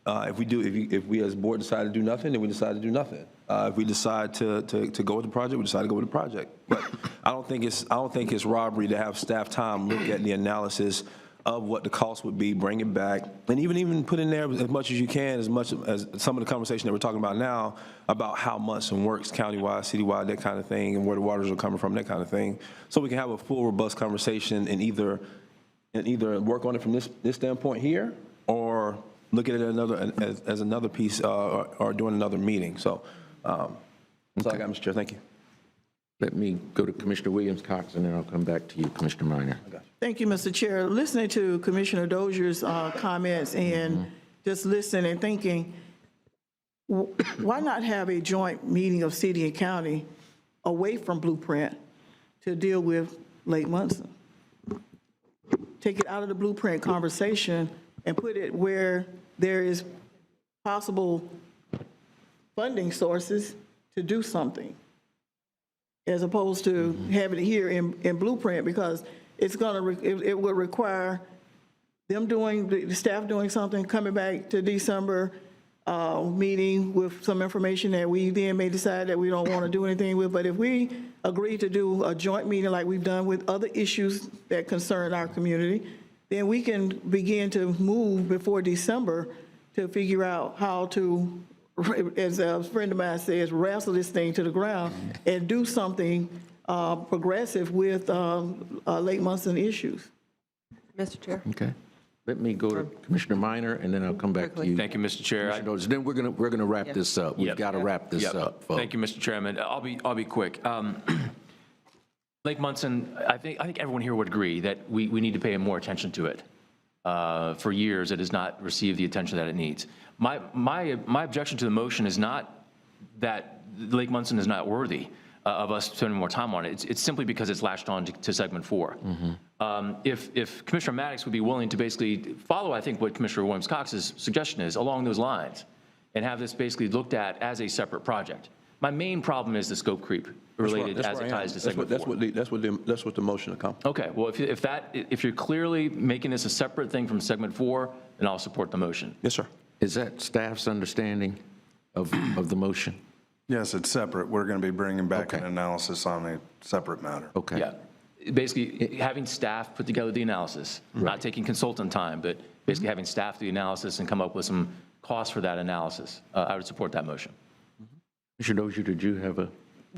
If we as a board decide to do nothing, then we decide to do nothing. If we decide to go with the project, we decide to go with the project. But I don't think it's robbery to have staff time look at the analysis of what the cost would be, bring it back, and even put in there as much as you can, as much as some of the conversation that we're talking about now about how Munson works countywide, citywide, that kind of thing, and where the waters are coming from, that kind of thing. So we can have a full, robust conversation and either work on it from this standpoint here, or look at it as another piece, or during another meeting. So that's all I got, Mr. Chair. Thank you. Let me go to Commissioner Williams-Cox, and then I'll come back to you, Commissioner Minor. Thank you, Mr. Chair. Listening to Commissioner Dozier's comments and just listening and thinking, why not have a joint meeting of city and county away from Blueprint to deal with Lake Munson? Take it out of the Blueprint conversation and put it where there is possible funding sources to do something, as opposed to having it here in Blueprint, because it will require them the staff doing something, coming back to December meeting with some information that we then may decide that we don't want to do anything with. But if we agree to do a joint meeting like we've done with other issues that concern our community, then we can begin to move before December to figure out how to, as a friend of mine says, wrestle this thing to the ground and do something progressive with Lake Munson issues. Mr. Chair. Okay. Let me go to Commissioner Minor, and then I'll come back to you. Thank you, Mr. Chair. Then we're gonna wrap this up. We've got to wrap this up, folks. Thank you, Mr. Chairman. I'll be quick. Lake Munson, I think everyone here would agree that we need to pay more attention to it. For years, it has not received the attention that it needs. My objection to the motion is not that Lake Munson is not worthy of us spending more time on it. It's simply because it's latched on to segment 4. If Commissioner Maddox would be willing to basically follow, I think, what Commissioner Williams-Cox's suggestion is along those lines, and have this basically looked at as a separate project. My main problem is the scope creep related as it ties to segment 4. That's what the motion accomplished. Okay, well, if you're clearly making this a separate thing from segment 4, then I'll support the motion. Yes, sir. Is that staff's understanding of the motion? Yes, it's separate. We're going to be bringing back an analysis on a separate matter. Okay. Yeah, basically having staff put together the analysis, not taking consultant time, but basically having staff do the analysis and come up with some costs for that analysis. I would support that motion. Mr. Dozier, did you have a?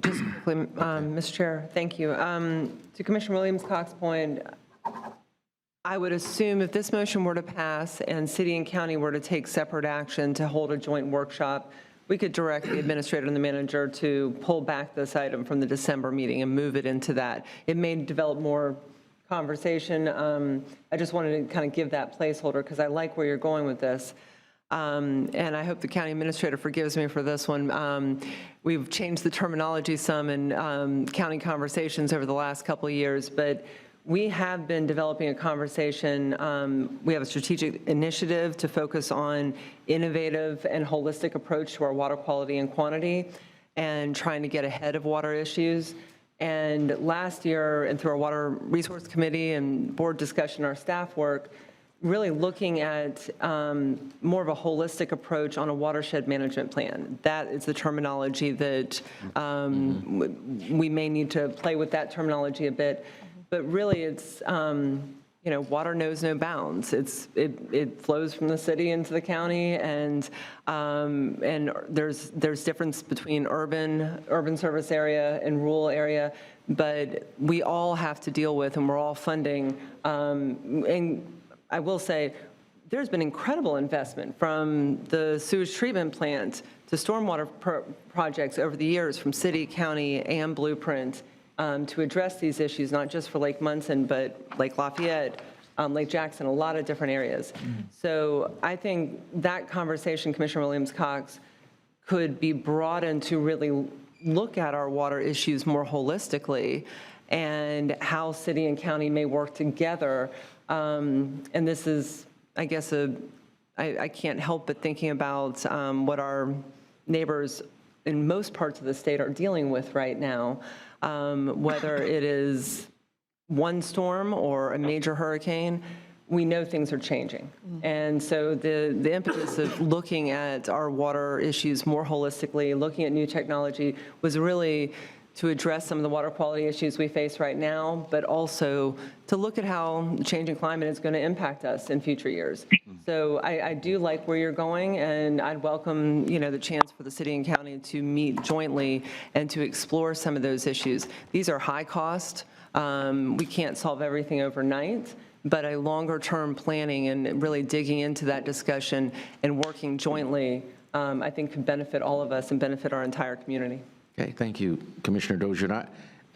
Just quickly, Mr. Chair, thank you. To Commissioner Williams-Cox's point, I would assume if this motion were to pass and city and county were to take separate action to hold a joint workshop, we could direct the administrator and the manager to pull back this item from the December meeting and move it into that. It may develop more conversation. I just wanted to kind of give that placeholder because I like where you're going with this. And I hope the county administrator forgives me for this one. We've changed the terminology some in county conversations over the last couple of years, but we have been developing a conversation. We have a strategic initiative to focus on innovative and holistic approach to our water quality and quantity and trying to get ahead of water issues. And last year, and through our Water Resource Committee and board discussion, our staff work, really looking at more of a holistic approach on a watershed management plan. That is the terminology that we may need to play with that terminology a bit. But really, it's, water knows no bounds. It flows from the city into the county, and there's difference between urban service area and rural area, but we all have to deal with, and we're all funding. And I will say, there's been incredible investment from the sewage treatment plant to stormwater projects over the years from city, county, and Blueprint. To address these issues, not just for Lake Munson, but Lake Lafayette, Lake Jackson, a lot of different areas. So I think that conversation, Commissioner Williams-Cox, could be brought in to really look at our water issues more holistically and how city and county may work together. And this is, I guess, I can't help but thinking about what our neighbors in most parts of the state are dealing with right now, whether it is one storm or a major hurricane. We know things are changing. And so the impetus of looking at our water issues more holistically, looking at new technology, was really to address some of the water quality issues we face right now, but also to look at how changing climate is going to impact us in future years. So I do like where you're going, and I'd welcome, the chance for the city and county to meet jointly and to explore some of those issues. These are high cost. We can't solve everything overnight, but a longer-term planning and really digging into that discussion and working jointly, I think could benefit all of us and benefit our entire community. Okay, thank you, Commissioner Dozier. And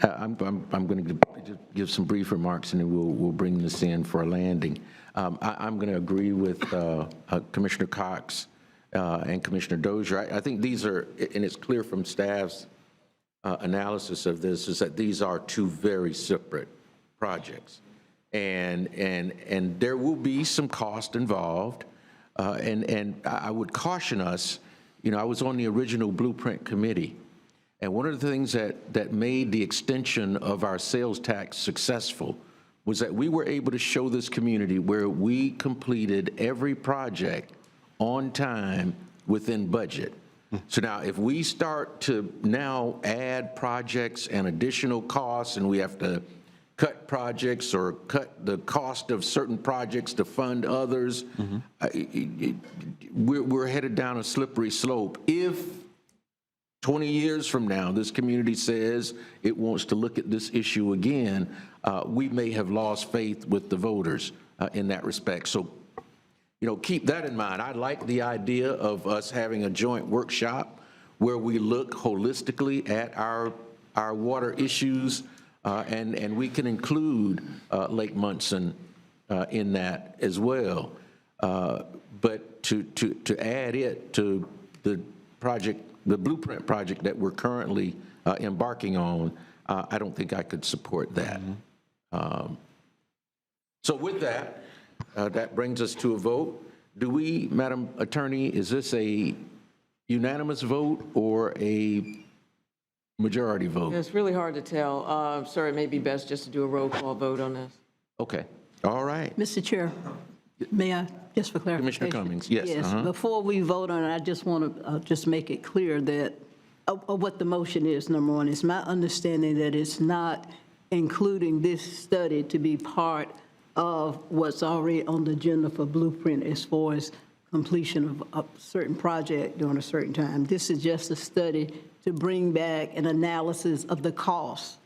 I'm going to give some brief remarks, and then we'll bring this in for a landing. I'm going to agree with Commissioner Cox and Commissioner Dozier. I think these are, and it's clear from staff's analysis of this, is that these are two very separate projects. And there will be some cost involved. And I would caution us, I was on the original Blueprint Committee. And one of the things that made the extension of our sales tax successful was that we were able to show this community where we completed every project on time within budget. So now if we start to now add projects and additional costs, and we have to cut projects or cut the cost of certain projects to fund others, we're headed down a slippery slope. If 20 years from now, this community says it wants to look at this issue again, we may have lost faith with the voters in that respect. So, keep that in mind. I like the idea of us having a joint workshop where we look holistically at our water issues, and we can include Lake Munson in that as well. But to add it to the project, the Blueprint project that we're currently embarking on, I don't think I could support that. So with that, that brings us to a vote. Do we, Madam Attorney, is this a unanimous vote or a majority vote? It's really hard to tell. Sir, it may be best just to do a roll call vote on this. Okay, all right. Mr. Chair, may I, just for clarification? Commissioner Cummings, yes. Yes, before we vote on it, I just want to just make it clear that what the motion is, number one. It's my understanding that it's not including this study to be part of what's already on the agenda for Blueprint as far as completion of a certain project during a certain time. This is just a study to bring back an analysis of the cost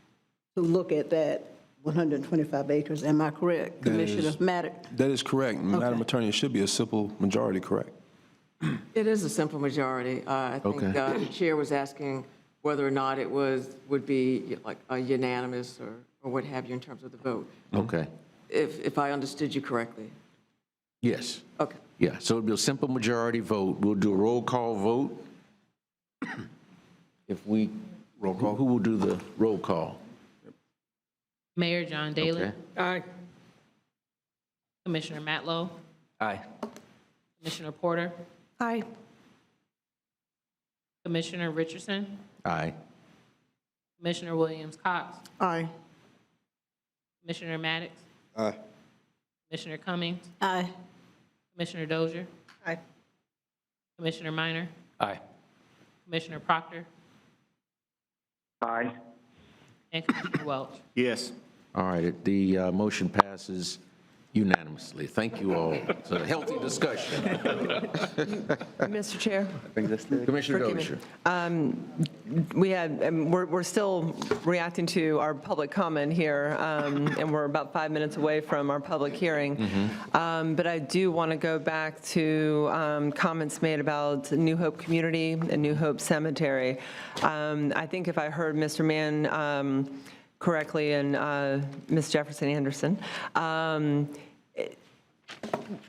to look at that 125 acres. Am I correct, Commissioner Maddox? That is correct. Madam Attorney, it should be a simple majority, correct? It is a simple majority. I think the chair was asking whether or not it would be like a unanimous or what have you in terms of the vote. Okay. If I understood you correctly. Yes. Okay. Yeah, so it'll be a simple majority vote. We'll do a roll call vote. If we, roll call, who will do the roll call? Mayor John Daly. Okay. Aye. Commissioner Matlow. Aye. Commissioner Porter. Aye. Commissioner Richardson. Aye. Commissioner Williams Cox. Aye. Commissioner Maddox. Aye. Commissioner Cummings. Aye. Commissioner Dozier. Aye. Commissioner Minor. Aye. Commissioner Proctor. Aye. And Commissioner Welch. Yes. All right, the motion passes unanimously. Thank you all. It's a healthy discussion. Mr. Chair? Commissioner Dozier. We're still reacting to our public comment here, and we're about 5 minutes away from our public hearing. But I do want to go back to comments made about New Hope Community and New Hope Cemetery. I think if I heard Mr. Mann correctly and Ms. Jefferson Anderson,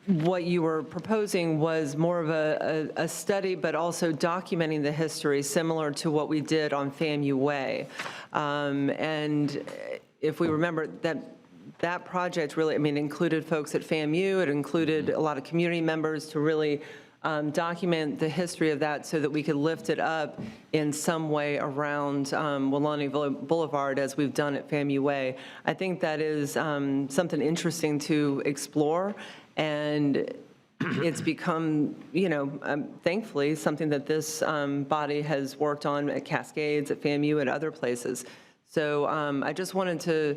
what you were proposing was more of a study, but also documenting the history, similar to what we did on FAMU Way. And if we remember that project really, I mean, included folks at FAMU, it included a lot of community members to really document the history of that so that we could lift it up in some way around Welaunee Boulevard as we've done at FAMU Way. I think that is something interesting to explore, and it's become, thankfully, something that this body has worked on at Cascades, at FAMU, and other places. So I just wanted to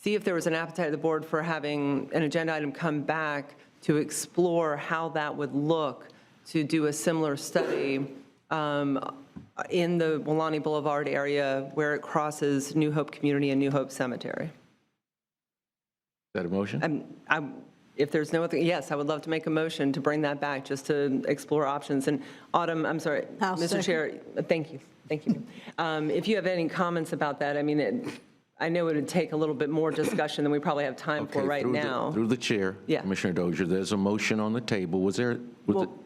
see if there was an appetite of the board for having an agenda item come back to explore how that would look to do a similar study in the Welaunee Boulevard area where it crosses New Hope Community and New Hope Cemetery. Is that a motion? If there's no other, yes, I would love to make a motion to bring that back just to explore options. And Autumn, I'm sorry, Mr. Chair, thank you. If you have any comments about that, I mean, I know it would take a little bit more discussion than we probably have time for right now. Through the chair, Yeah. Commissioner Dozier, there's a motion on the table. Was there a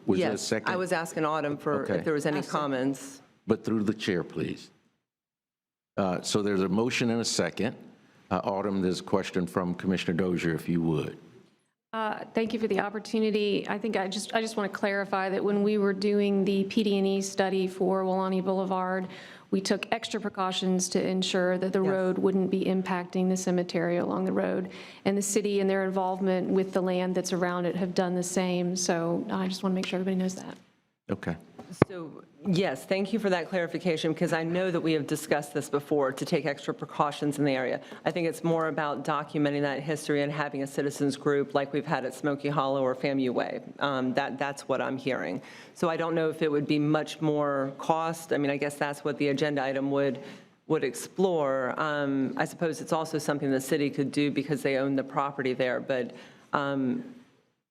Yes, second? I was asking Autumn for Okay. if there was any comments. But through the chair, please. So there's a motion and a second. Autumn, there's a question from Commissioner Dozier, if you would. Thank you for the opportunity. I think I just want to clarify that when we were doing the PD&E study for Welaunee Boulevard, we took extra precautions to ensure that the road wouldn't be impacting the cemetery along the road. And the city and their involvement with the land that's around it have done the same. So I just want to make sure everybody knows that. Okay. So, yes, thank you for that clarification, because I know that we have discussed this before, to take extra precautions in the area. I think it's more about documenting that history and having a citizens group like we've had at Smoky Hollow or FAMU Way. That's what I'm hearing. So I don't know if it would be much more cost. I mean, I guess that's what the agenda item would explore. I suppose it's also something the city could do because they own the property there, but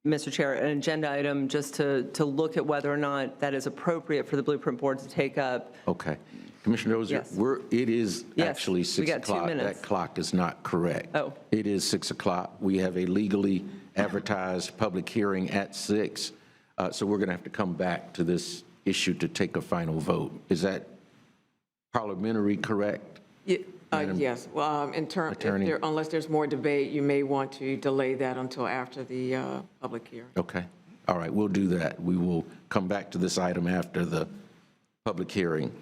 Mr. Chair, an agenda item just to look at whether or not that is appropriate for the Blueprint Board to take up. Okay. Commissioner Dozier, Yes. it is Yes, actually we 6 got 2 o'clock. minutes. That clock is not correct. Oh. It is 6 o'clock. We have a legally advertised public hearing at 6. So we're going to have to come back to this issue to take a final vote. Is that parliamentary correct? Yes, well, Attorney. unless there's more debate, you may want to delay that until after the public hearing. Okay. All right, we'll do that. We will come back to this item after the public hearing.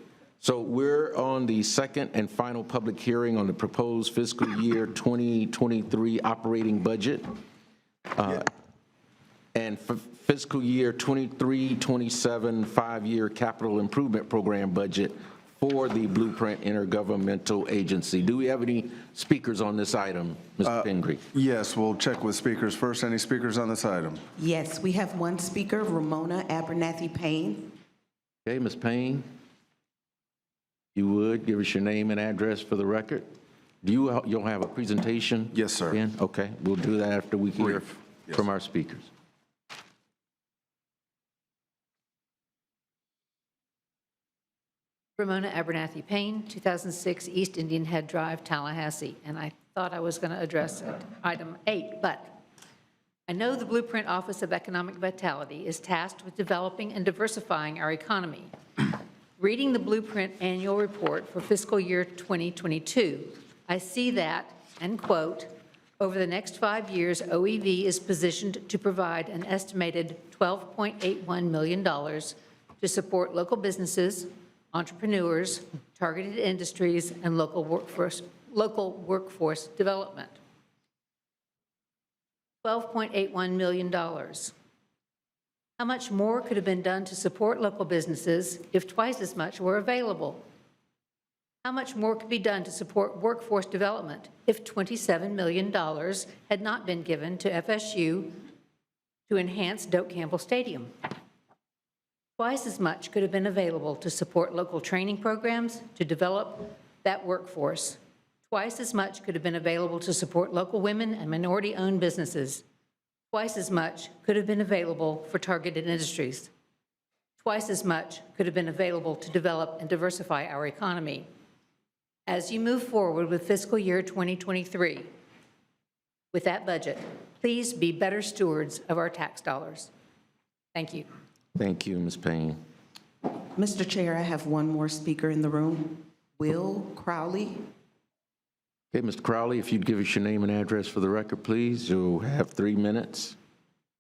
So we're on the second and final public hearing on the proposed fiscal year 2023 operating budget. And fiscal year 23-27 5-year capital improvement program budget for the Blueprint Intergovernmental Agency. Do we have any speakers on this item, Mr. Pingree? Yes, we'll check with speakers first. Any speakers on this item? Yes, we have one speaker, Ramona Abernathy Payne. Okay, Ms. Payne, you would give us your name and address for the record? You'll have a presentation? Yes, sir. Again? Okay, we'll do that after we hear Brief. Yes, from our speakers. Ramona Abernathy Payne, 2006 East Indian Head Drive, Tallahassee. And I thought I was going to address item 8, but I know the Blueprint Office of Economic Vitality is tasked with developing and diversifying our economy. Reading the Blueprint annual report for fiscal year 2022, I see that, and quote, over the next 5 years, OEV is positioned to provide an estimated $12.81 million to support local businesses, entrepreneurs, targeted industries, and local workforce development. $12.81 million. How much more could have been done to support local businesses if twice as much were available? How much more could be done to support workforce development if $27 million had not been given to FSU to enhance Doak Campbell Stadium? Twice as much could have been available to support local training programs to develop that workforce. Twice as much could have been available to support local women and minority-owned businesses. Twice as much could have been available for targeted industries. Twice as much could have been available to develop and diversify our economy. As you move forward with fiscal year 2023, with that budget, Please be better stewards of our tax dollars. Thank you. Thank you, Ms. Payne. Mr. Chair, I have one more speaker in the room, Will Crowley. Okay, Mr. Crowley, if you'd give us your name and address for the record, please. You'll have 3 minutes.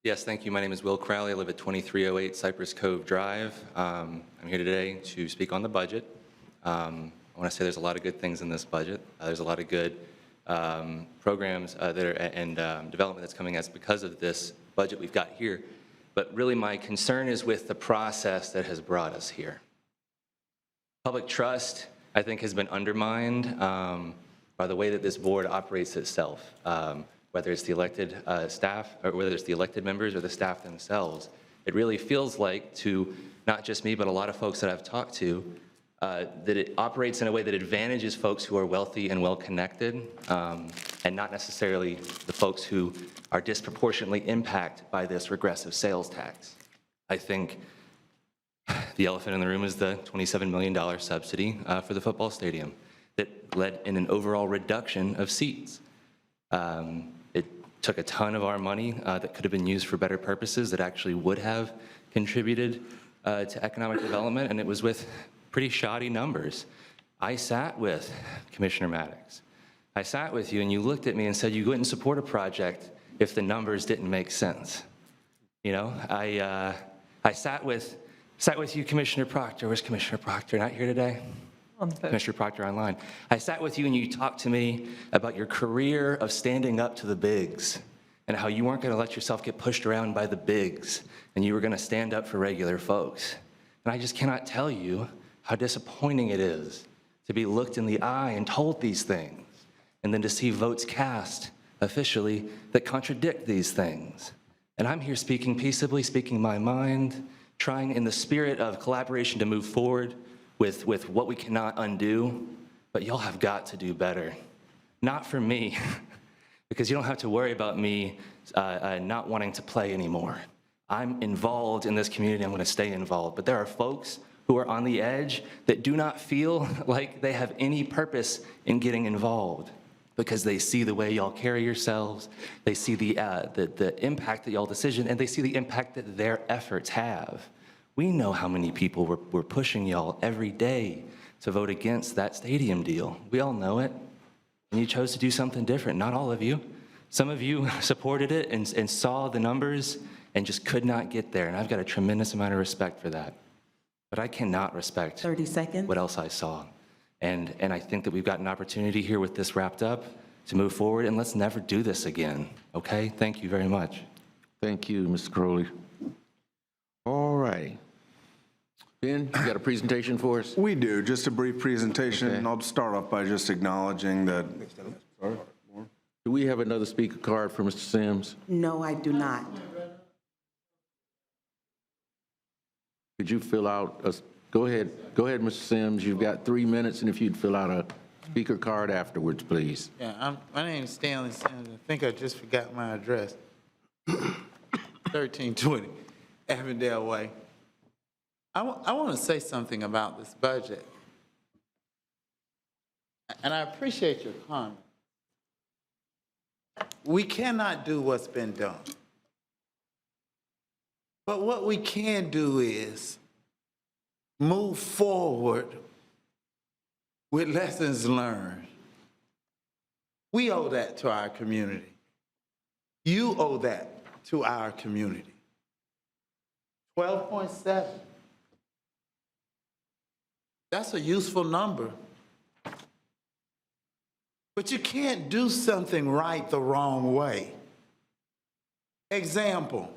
Yes, thank you. My name is Will Crowley. I live at 2308 Cypress Cove Drive. I'm here today to speak on the budget. I want to say there's a lot of good things in this budget. There's a lot of good programs that are and development that's coming as because of this budget we've got here. But really my concern is with the process that has brought us here. Public trust, I think, has been undermined by the way that this board operates itself, whether it's the elected staff or whether it's the elected members or the staff themselves. It really feels like to not just me, but a lot of folks that I've talked to, that it operates in a way that advantages folks who are wealthy and well-connected, and not necessarily the folks who are disproportionately impacted by this regressive sales tax. I think the elephant in the room is the $27 million subsidy for the football stadium that led in an overall reduction of seats. It took a ton of our money that could have been used for better purposes that actually would have contributed to economic development, and it was with pretty shoddy numbers. I sat with Commissioner Maddox. I sat with you and you looked at me and said you wouldn't support a project if the numbers didn't make sense. You know, I sat with you, Commissioner Proctor. Where's Commissioner Proctor? Not here today? Commissioner Proctor online. I sat with you and you talked to me about your career of standing up to the bigs and how you weren't going to let yourself get pushed around by the bigs and you were going to stand up for regular folks. And I just cannot tell you how disappointing it is to be looked in the eye and told these things and then to see votes cast officially that contradict these things. And I'm here speaking peaceably, speaking my mind, trying in the spirit of collaboration to move forward with what we cannot undo, but y'all have got to do better. Not for me, because you don't have to worry about me not wanting to play anymore. I'm involved in this community, I'm gonna stay involved, but there are folks who are on the edge that do not feel like they have any purpose in getting involved because they see the way y'all carry yourselves, they see the impact that y'all decision, and they see the impact that their efforts have. We know how many people were pushing y'all every day to vote against that stadium deal. We all know it. And you chose to do something different. Not all of you. Some of you supported it and saw the numbers and just could not get there. And I've got a tremendous amount of respect for that. But I cannot respect 30 seconds. what else I saw. And I think that we've got an opportunity here with this wrapped up to move forward, and let's never do this again, okay? Thank you very much. Thank you, Mr. Crowley. All right. Ben, you got a presentation for us? We do, just a brief presentation. Okay. I'll start off by just acknowledging that. Do we have another speaker card for Mr. Sims? No, I do not. Could you fill out a, go ahead, Mr. Sims. You've got 3 minutes, and if you'd fill out a speaker card afterwards, please. Yeah, my name is Stanley Sims. I think I just forgot my address. 1320 Avondale Way. I want to say something about this budget. And I appreciate your comment. We cannot do what's been done. But what we can do is move forward with lessons learned. We owe that to our community. You owe that to our community. 12.7. That's a useful number. But you can't do something right the wrong way. Example,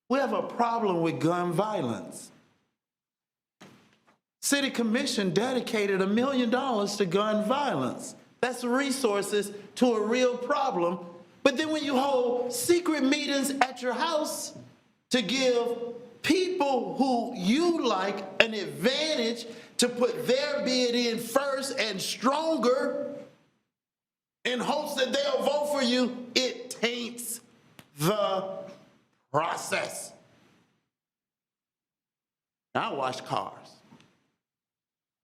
we have a problem with gun violence. City Commission dedicated $1 million to gun violence. That's resources to a real problem. But then when you hold secret meetings at your house to give people who you like an advantage to put their bid in first and stronger in hopes that they'll vote for you, it taints the process. I wash cars.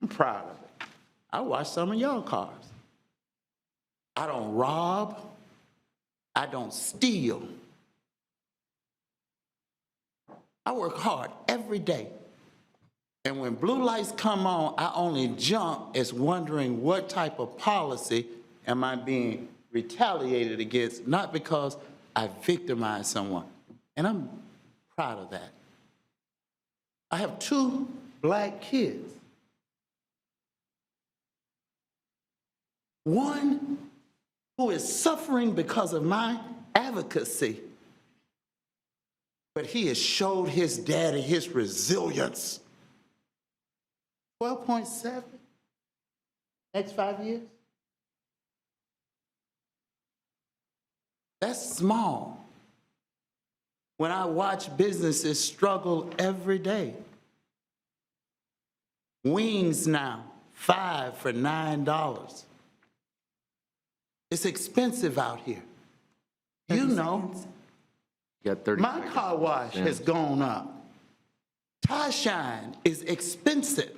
I'm proud of it. I wash some of y'all cars. I don't rob. I don't steal. I work hard every day. And when blue lights come on, I only jump as wondering what type of policy am I being retaliated against, not because I victimized someone. And I'm proud of that. I have 2 black kids. One who is suffering because of my advocacy, but he has showed his daddy his resilience. 12.7 next 5 years? That's small. When I watch businesses struggle every day. Wings now, 5 for $9. It's expensive out here. You know, my car wash has gone up. Tie shine is expensive.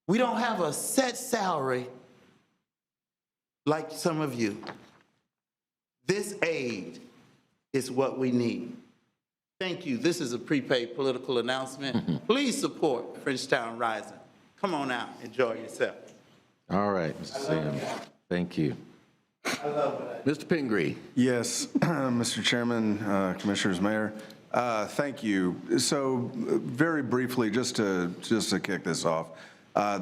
We don't have a set salary like some of you. This aid is what we need. Thank you. This is a prepaid political announcement. Please support Frenchtown Rising. Come on out, enjoy yourself. All right, Mr. Sims, thank you. I love it. Mr. Pingree. Yes, Mr. Chairman, Commissioners, Mayor, thank you. So very briefly, just to kick this off,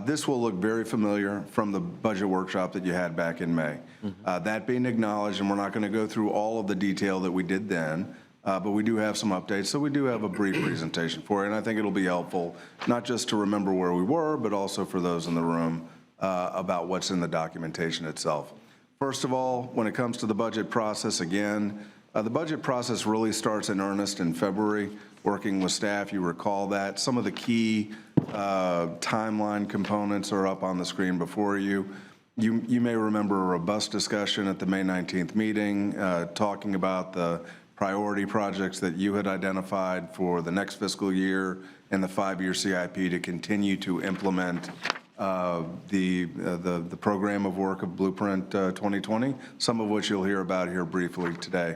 this will look very familiar from the budget workshop that you had back in May. That being acknowledged, and we're not going to go through all of the detail that we did then, but we do have some updates, so we do have a brief presentation for it, and I think it'll be helpful, not just to remember where we were, but also for those in the room about what's in the documentation itself. First of all, when it comes to the budget process, again, the budget process really starts in earnest in February, working with staff. You recall that. Some of the key timeline components are up on the screen before you. You may remember a robust discussion at the May 19th meeting talking about the priority projects that you had identified for the next fiscal year and the 5-year CIP to continue to implement the program of work of Blueprint 2020, some of which you'll hear about here briefly today.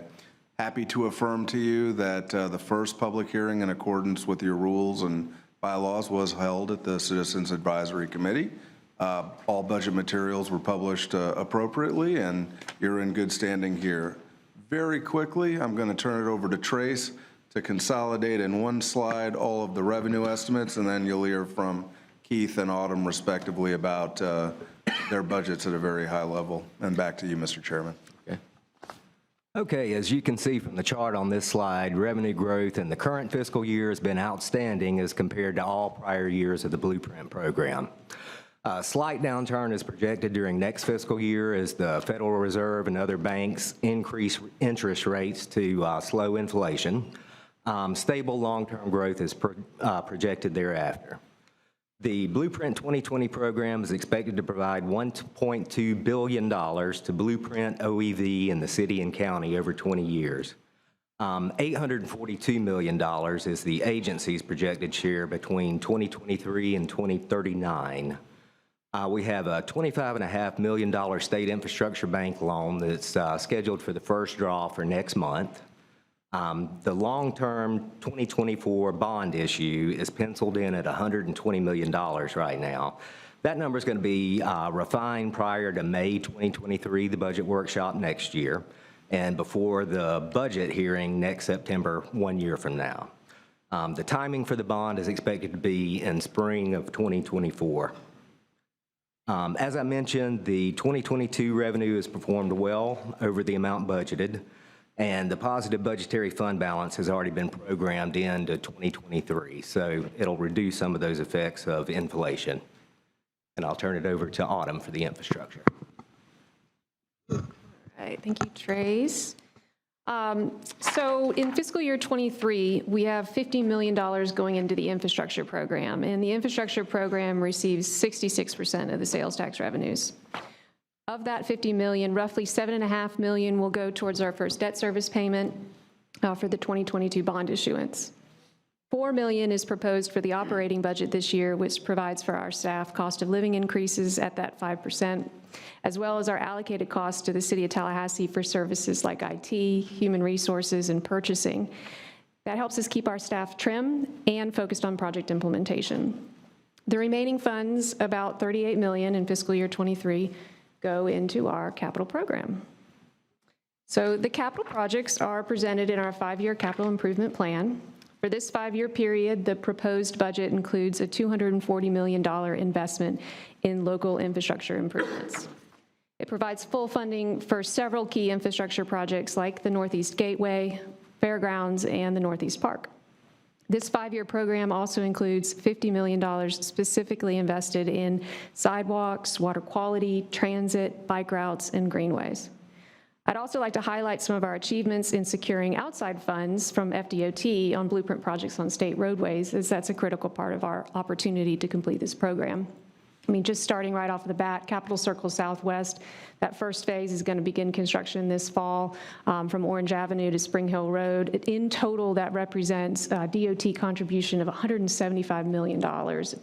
Happy to affirm to you that the first public hearing in accordance with your rules and bylaws was held at the Citizens Advisory Committee. All budget materials were published appropriately, and you're in good standing here. Very quickly, I'm going to turn it over to Trace to consolidate in one slide all of the revenue estimates, and then you'll hear from Keith and Autumn respectively about their budgets at a very high level. And back to you, Mr. Chairman. Okay, as you can see from the chart on this slide, revenue growth in the current fiscal year has been outstanding as compared to all prior years of the Blueprint program. A slight downturn is projected during next fiscal year as the Federal Reserve and other banks increase interest rates to slow inflation. Stable long-term growth is projected thereafter. The Blueprint 2020 program is expected to provide $1.2 billion to Blueprint OEV in the city and county over 20 years. $842 million is the agency's projected share between 2023 and 2039. We have a $25.5 million state infrastructure bank loan that's scheduled for the first draw for next month. The long-term 2024 bond issue is penciled in at $120 million right now. That number is going to be refined prior to May 2023, the budget workshop next year, and before the budget hearing next September, 1 year from now. The timing for the bond is expected to be in spring of 2024. As I mentioned, the 2022 revenue has performed well over the amount budgeted, and the positive budgetary fund balance has already been programmed into 2023, so it'll reduce some of those effects of inflation. And I'll turn it over to Autumn for the infrastructure. All right, thank you, Trace. So in fiscal year 23, we have $50 million going into the infrastructure program, and the infrastructure program receives 66% of the sales tax revenues. Of that $50 million, roughly $7.5 million will go towards our first debt service payment for the 2022 bond issuance. $4 million is proposed for the operating budget this year, which provides for our staff cost of living increases at that 5%, as well as our allocated costs to the City of Tallahassee for services like IT, human resources, and purchasing. That helps us keep our staff trim and focused on project implementation. The remaining funds, about $38 million in fiscal year '23, go into our capital program. So the capital projects are presented in our 5-year capital improvement plan. For this 5-year period, the proposed budget includes a $240 million investment in local infrastructure improvements. It provides full funding for several key infrastructure projects like the Northeast Gateway, Fairgrounds, and the Northeast Park. This 5-year program also includes $50 million specifically invested in sidewalks, water quality, transit, bike routes, and greenways. I'd also like to highlight some of our achievements in securing outside funds from FDOT on blueprint projects on state roadways, as that's a critical part of our opportunity to complete this program. I mean, just starting right off the bat, Capitol Circle Southwest, that first phase is going to begin construction this fall from Orange Avenue to Spring Hill Road. In total, that represents a DOT contribution of $175 million.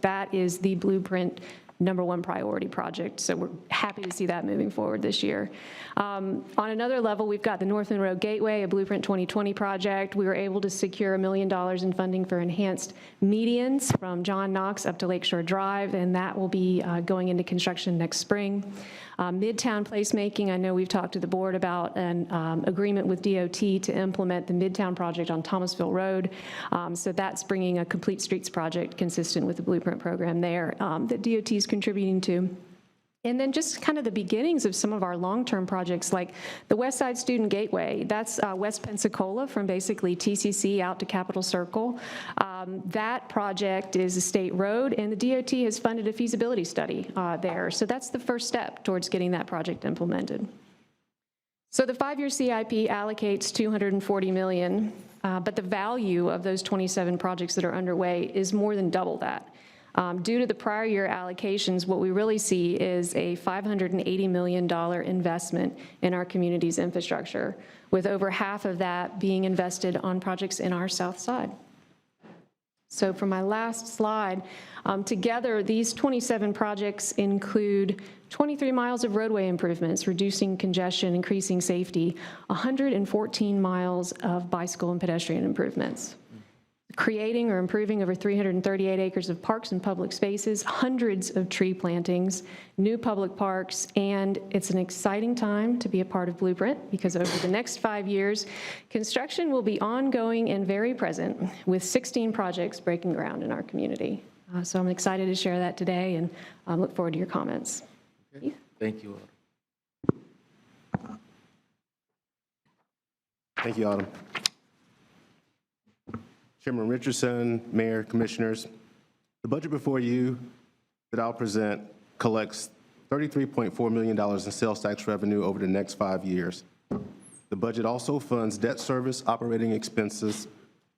That is the blueprint #1 priority project, so we're happy to see that moving forward this year. On another level, we've got the Northland Road Gateway, a Blueprint 2020 project. We were able to secure $1 million in funding for enhanced medians from John Knox up to Lakeshore Drive, and that will be going into construction next spring. Midtown placemaking, I know we've talked to the board about an agreement with DOT to implement the Midtown project on Thomasville Road. So that's bringing a complete streets project consistent with the blueprint program there that DOT is contributing to. And then just kind of the beginnings of some of our long-term projects, like the West Side Student Gateway. That's West Pensacola from basically TCC out to Capitol Circle. That project is a state road, and the DOT has funded a feasibility study there. So that's the first step towards getting that project implemented. So the 5-year CIP allocates $240 million, but the value of those 27 projects that are underway is more than double that. Due to the prior year allocations, what we really see is a $580 million investment in our community's infrastructure, with over half of that being invested on projects in our south side. So for my last slide, together, these 27 projects include 23 miles of roadway improvements, reducing congestion, increasing safety, 114 miles of bicycle and pedestrian improvements, creating or improving over 338 acres of parks and public spaces, hundreds of tree plantings, new public parks, and it's an exciting time to be a part of Blueprint because over the next 5 years, construction will be ongoing and very present with 16 projects breaking ground in our community. So I'm excited to share that today and look forward to your comments. Okay. Thank you. Thank you, Autumn. Chairman Richardson, Mayor, Commissioners, the budget before you that I'll present collects $33.4 million in sales tax revenue over the next 5 years. The budget also funds debt service, operating expenses,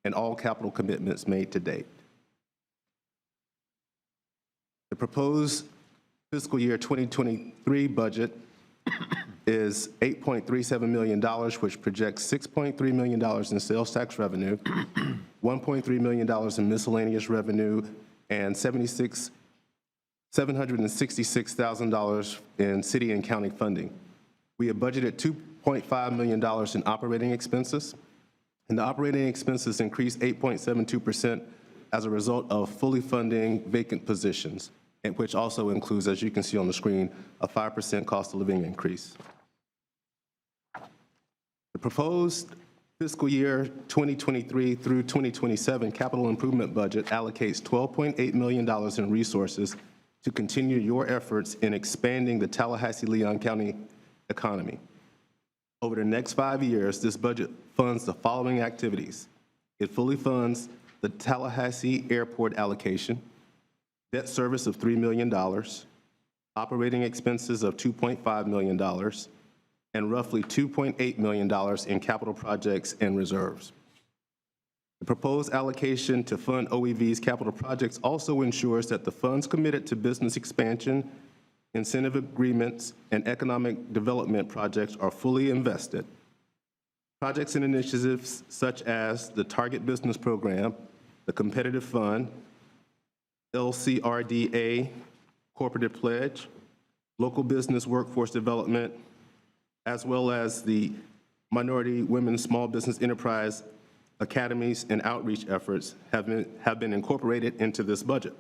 and all capital commitments made to date. The proposed fiscal year 2023 budget is $8.37 million, which projects $6.3 million in sales tax revenue, $1.3 million in miscellaneous revenue, and $766,000 in city and county funding. We have budgeted $2.5 million in operating expenses, and the operating expenses increased 8.72% as a result of fully funding vacant positions, and which also includes, as you can see on the screen, a 5% cost of living increase. The proposed fiscal year 2023 through 2027 capital improvement budget allocates $12.8 million in resources to continue your efforts in expanding the Tallahassee-Leon County economy. Over the next 5 years, this budget funds the following activities. It fully funds the Tallahassee Airport allocation, debt service of $3 million, operating expenses of $2.5 million, and roughly $2.8 million in capital projects and reserves. The proposed allocation to fund OEV's capital projects also ensures that the funds committed to business expansion, incentive agreements, and economic development projects are fully invested. Projects and initiatives such as the Target Business Program, the Competitive Fund, LCRDA, Corporate Pledge, Local Business Workforce Development, as well as the Minority Women Small Business Enterprise Academies and outreach efforts have been incorporated into this budget.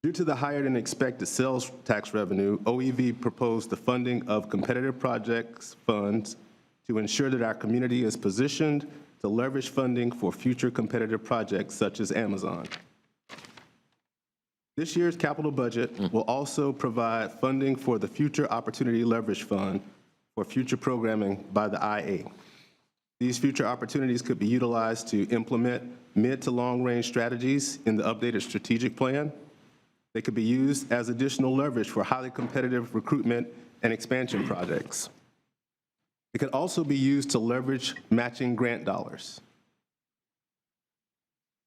Due to the higher than expected sales tax revenue, OEV proposed the funding of competitive projects funds to ensure that our community is positioned to leverage funding for future competitive projects such as Amazon. This year's capital budget will also provide funding for the Future Opportunity Leverage Fund for future programming by the IA. These future opportunities could be utilized to implement mid to long-range strategies in the updated strategic plan. They could be used as additional leverage for highly competitive recruitment and expansion projects. It could also be used to leverage matching grant dollars.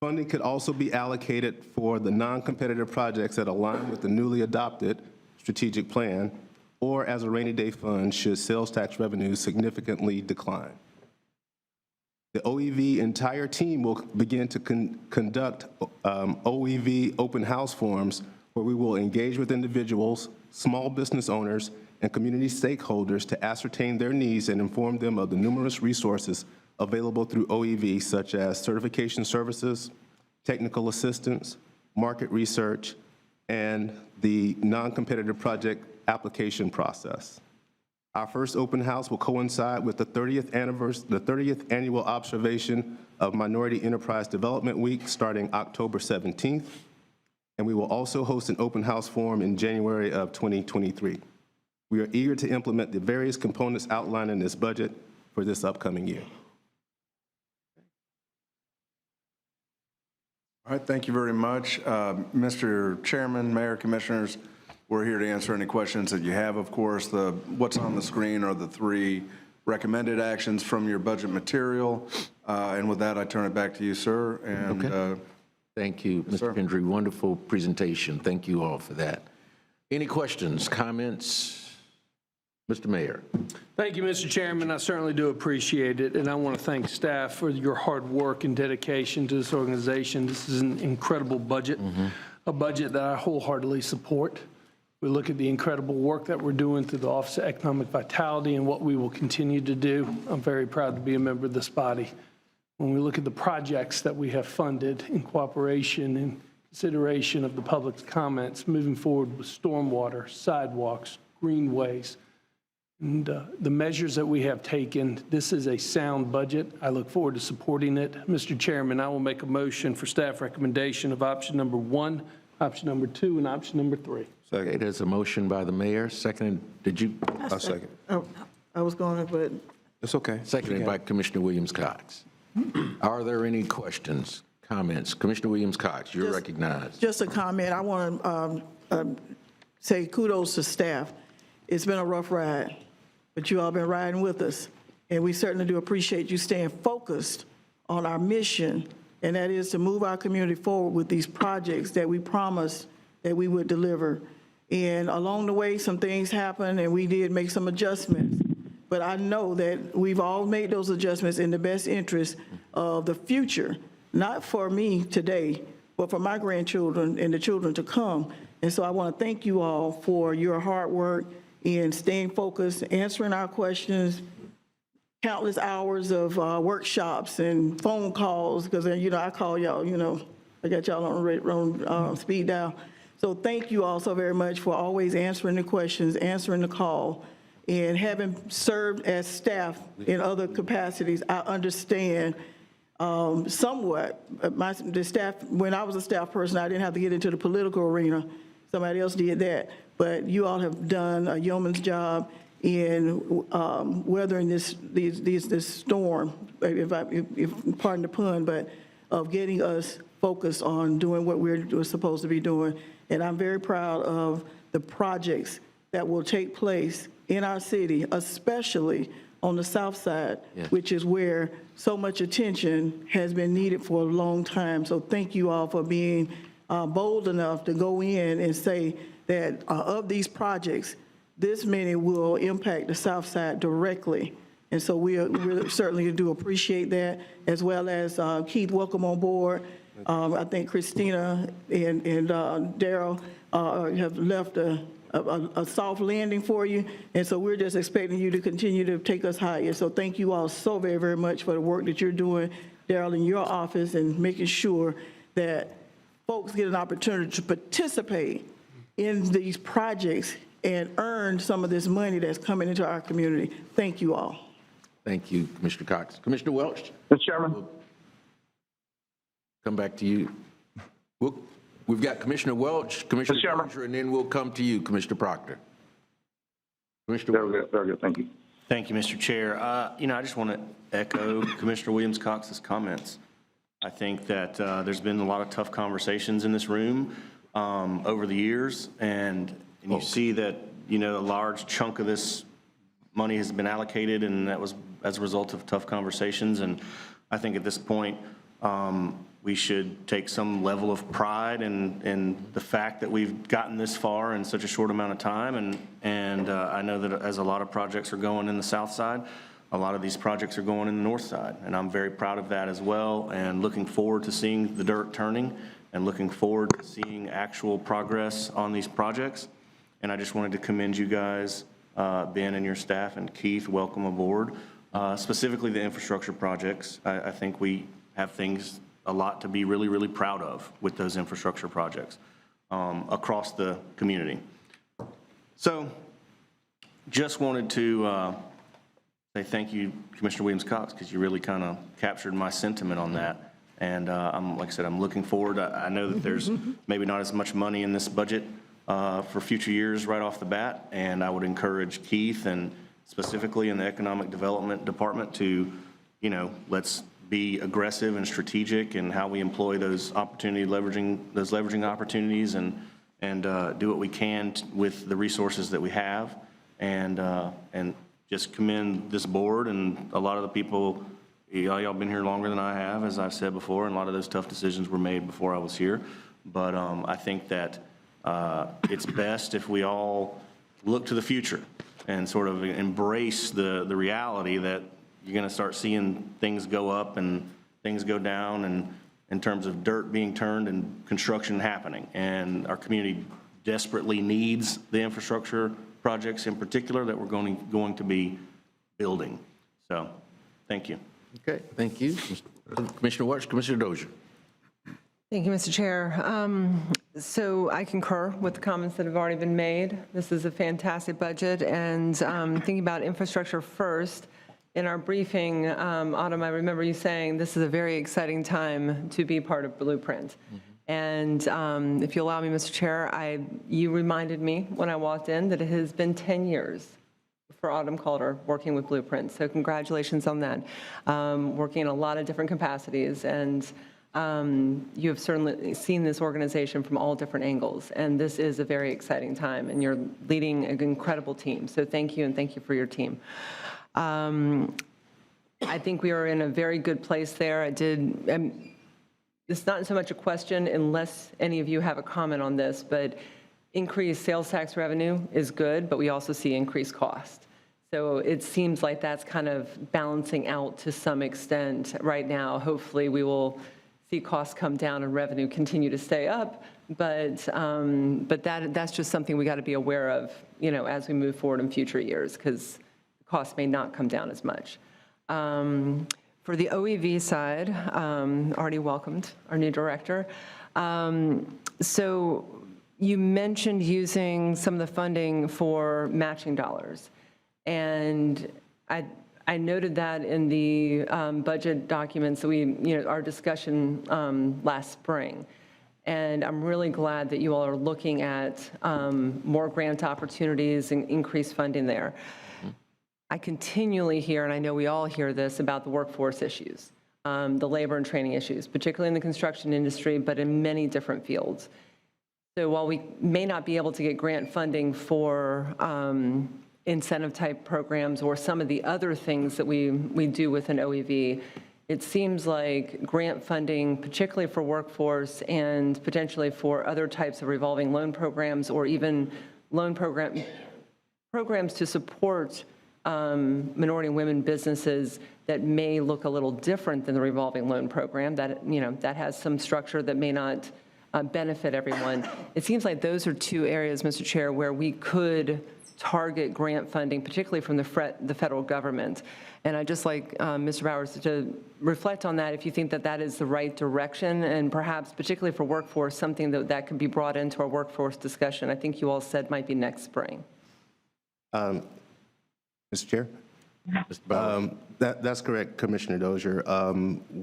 Funding could also be allocated for the non-competitive projects that align with the newly adopted strategic plan, or as a rainy day fund should sales tax revenues significantly decline. The OEV entire team will begin to conduct OEV open house forums where we will engage with individuals, small business owners, and community stakeholders to ascertain their needs and inform them of the numerous resources available through OEV, such as certification services, technical assistance, market research, and the non-competitive project application process. Our first open house will coincide with the 30th annual observation of Minority Enterprise Development Week starting October 17th, and we will also host an open house forum in January of 2023. We are eager to implement the various components outlined in this budget for this upcoming year. All right, thank you very much. Mr. Chairman, Mayor, Commissioners, we're here to answer any questions that you have, of course. What's on the screen are the 3 recommended actions from your budget material. And with that, I turn it back to you, sir. And, okay. Thank you, Mr. Pendry. Wonderful presentation. Thank you all for that. Any questions, comments? Mr. Mayor. Thank you, Mr. Chairman. I certainly do appreciate it, and I want to thank staff for your hard work and dedication to this organization. This is an incredible budget, a budget that I wholeheartedly support. We look at the incredible work that we're doing through the Office of Economic Vitality and what we will continue to do. I'm very proud to be a member of this body. When we look at the projects that we have funded in cooperation and consideration of the public's comments, moving forward with stormwater, sidewalks, greenways, and the measures that we have taken, this is a sound budget. I look forward to supporting it. Mr. Chairman, I will make a motion for staff recommendation of option number 1, option number 2, and option number 3. Okay, there's a motion by the mayor. Seconded, did you? I'll second. I was going to, but It's okay. Seconded by Commissioner Williams-Cox. Are there any questions, comments? Commissioner Williams-Cox, you're recognized. just a comment. I want to say kudos to staff. It's been a rough ride, but you all been riding with us. And we certainly do appreciate you staying focused on our mission, and that is to move our community forward with these projects that we promised that we would deliver. And along the way, some things happened, and we did make some adjustments. But I know that we've all made those adjustments in the best interest of the future, not for me today, but for my grandchildren and the children to come. And so I want to thank you all for your hard work in staying focused, answering our questions, countless hours of workshops and phone calls, because, I call y'all, I got y'all on speed dial. So thank you all so very much for always answering the questions, answering the call, and having served as staff in other capacities. I understand somewhat. The staff, when I was a staff person, I didn't have to get into the political arena. Somebody else did that. But you all have done a yeoman's job in weathering this storm, if pardon the pun, but of getting us focused on doing what we're supposed to be doing. And I'm very proud of the projects that will take place in our city, especially on the south side, which is where so much attention has been needed for a long time. So thank you all for being bold enough to go in and say that of these projects, this many will impact the south side directly. And so we certainly do appreciate that, as well as Keith, welcome on board. I think Christina and Daryl have left a soft landing for you, and so we're just expecting you to continue to take us higher. So thank you all so very, very much for the work that you're doing, Daryl, in your office, and making sure that folks get an opportunity to participate in these projects and earn some of this money that's coming into our community. Thank you all. Thank you, Commissioner Cox. Commissioner Welch? Mr. Chairman. We'll come back to you. We've got Commissioner Welch, Commissioner Dozier, and then we'll come to you, Commissioner Proctor. Commissioner Welch. Very good, thank you. Thank you, Mr. Chair. I just want to echo Commissioner Williams-Cox's comments. I think that there's been a lot of tough conversations in this room over the years, and you see that, a large chunk of this money has been allocated, and that was as a result of tough conversations. And I think at this point, we should take some level of pride in the fact that we've gotten this far in such a short amount of time. And I know that as a lot of projects are going in the south side, a lot of these projects are going in the north side. And I'm very proud of that as well, and looking forward to seeing the dirt turning and looking forward to seeing actual progress on these projects. And I just wanted to commend you guys, Ben and your staff, and Keith, welcome aboard. Specifically the infrastructure projects. I think we have a lot to be really, really proud of with those infrastructure projects across the community. So just wanted to say thank you, Commissioner Williams-Cox, because you really kind of captured my sentiment on that. And like I said, I'm looking forward. I know that there's maybe not as much money in this budget for future years right off the bat, and I would encourage Keith, and specifically in the Economic Development Department, to, let's be aggressive and strategic in how we employ those leveraging opportunities, and do what we can with the resources that we have, and just commend this board and a lot of the people. Y'all been here longer than I have, as I've said before, and a lot of those tough decisions were made before I was here. But I think that it's best if we all look to the future and sort of embrace the reality that you're going to start seeing things go up and things go down, and in terms of dirt being turned and construction happening. And our community desperately needs the infrastructure projects in particular that we're going to be building. So thank you. Okay, thank you. Commissioner Welch, Commissioner Dozier. Thank you, Mr. Chair. So I concur with the comments that have already been made. This is a fantastic budget, and thinking about infrastructure first, in our briefing, Autumn, I remember you saying this is a very exciting time to be part of Blueprint. And if you allow me, Mr. Chair, you reminded me when I walked in that it has been 10 years for Autumn Calder working with Blueprint. So congratulations on that. Working in a lot of different capacities, and you have certainly seen this organization from all different angles, and this is a very exciting time, and you're leading an incredible team. So thank you, and thank you for your team. I think we are in a very good place there. It's not so much a question unless any of you have a comment on this, but increased sales tax revenue is good, but we also see increased cost. So it seems like that's kind of balancing out to some extent right now. Hopefully we will see costs come down and revenue continue to stay up, but that's just something we got to be aware of, as we move forward in future years, because costs may not come down as much. For the OEV side, already welcomed our new director. So you mentioned using some of the funding for matching dollars. And I noted that in the budget documents that our discussion last spring. And I'm really glad that you all are looking at more grant opportunities and increased funding there. I continually hear, and I know we all hear this, about the workforce issues, the labor and training issues, particularly in the construction industry, but in many different fields. So while we may not be able to get grant funding for incentive-type programs or some of the other things that we do with an OEV, it seems like grant funding, particularly for workforce and potentially for other types of revolving loan programs or even loan programs to support minority and women businesses that may look a little different than the revolving loan program, that, that has some structure that may not benefit everyone. It seems like those are two areas, Mr. Chair, where we could target grant funding, particularly from the federal government. And I'd just like Mr. Bowers to reflect on that, if you think that that is the right direction, and perhaps particularly for workforce, something that could be brought into our workforce discussion. I think you all said might be next spring. Mr. Chair? That's correct, Commissioner Dozier.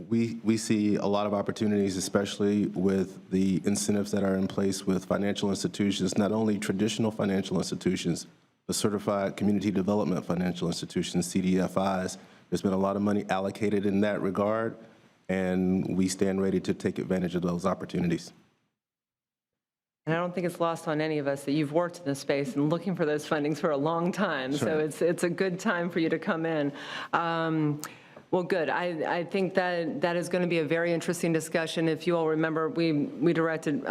We see a lot of opportunities, especially with the incentives that are in place with financial institutions, not only traditional financial institutions, but certified community development financial institutions, CDFIs. There's been a lot of money allocated in that regard, and we stand ready to take advantage of those opportunities. And I don't think it's lost on any of us that you've worked in this space and looking for those fundings for a long time. Sure. So it's a good time for you to come in. Well, good. I think that is going to be a very interesting discussion. If you all remember, we directed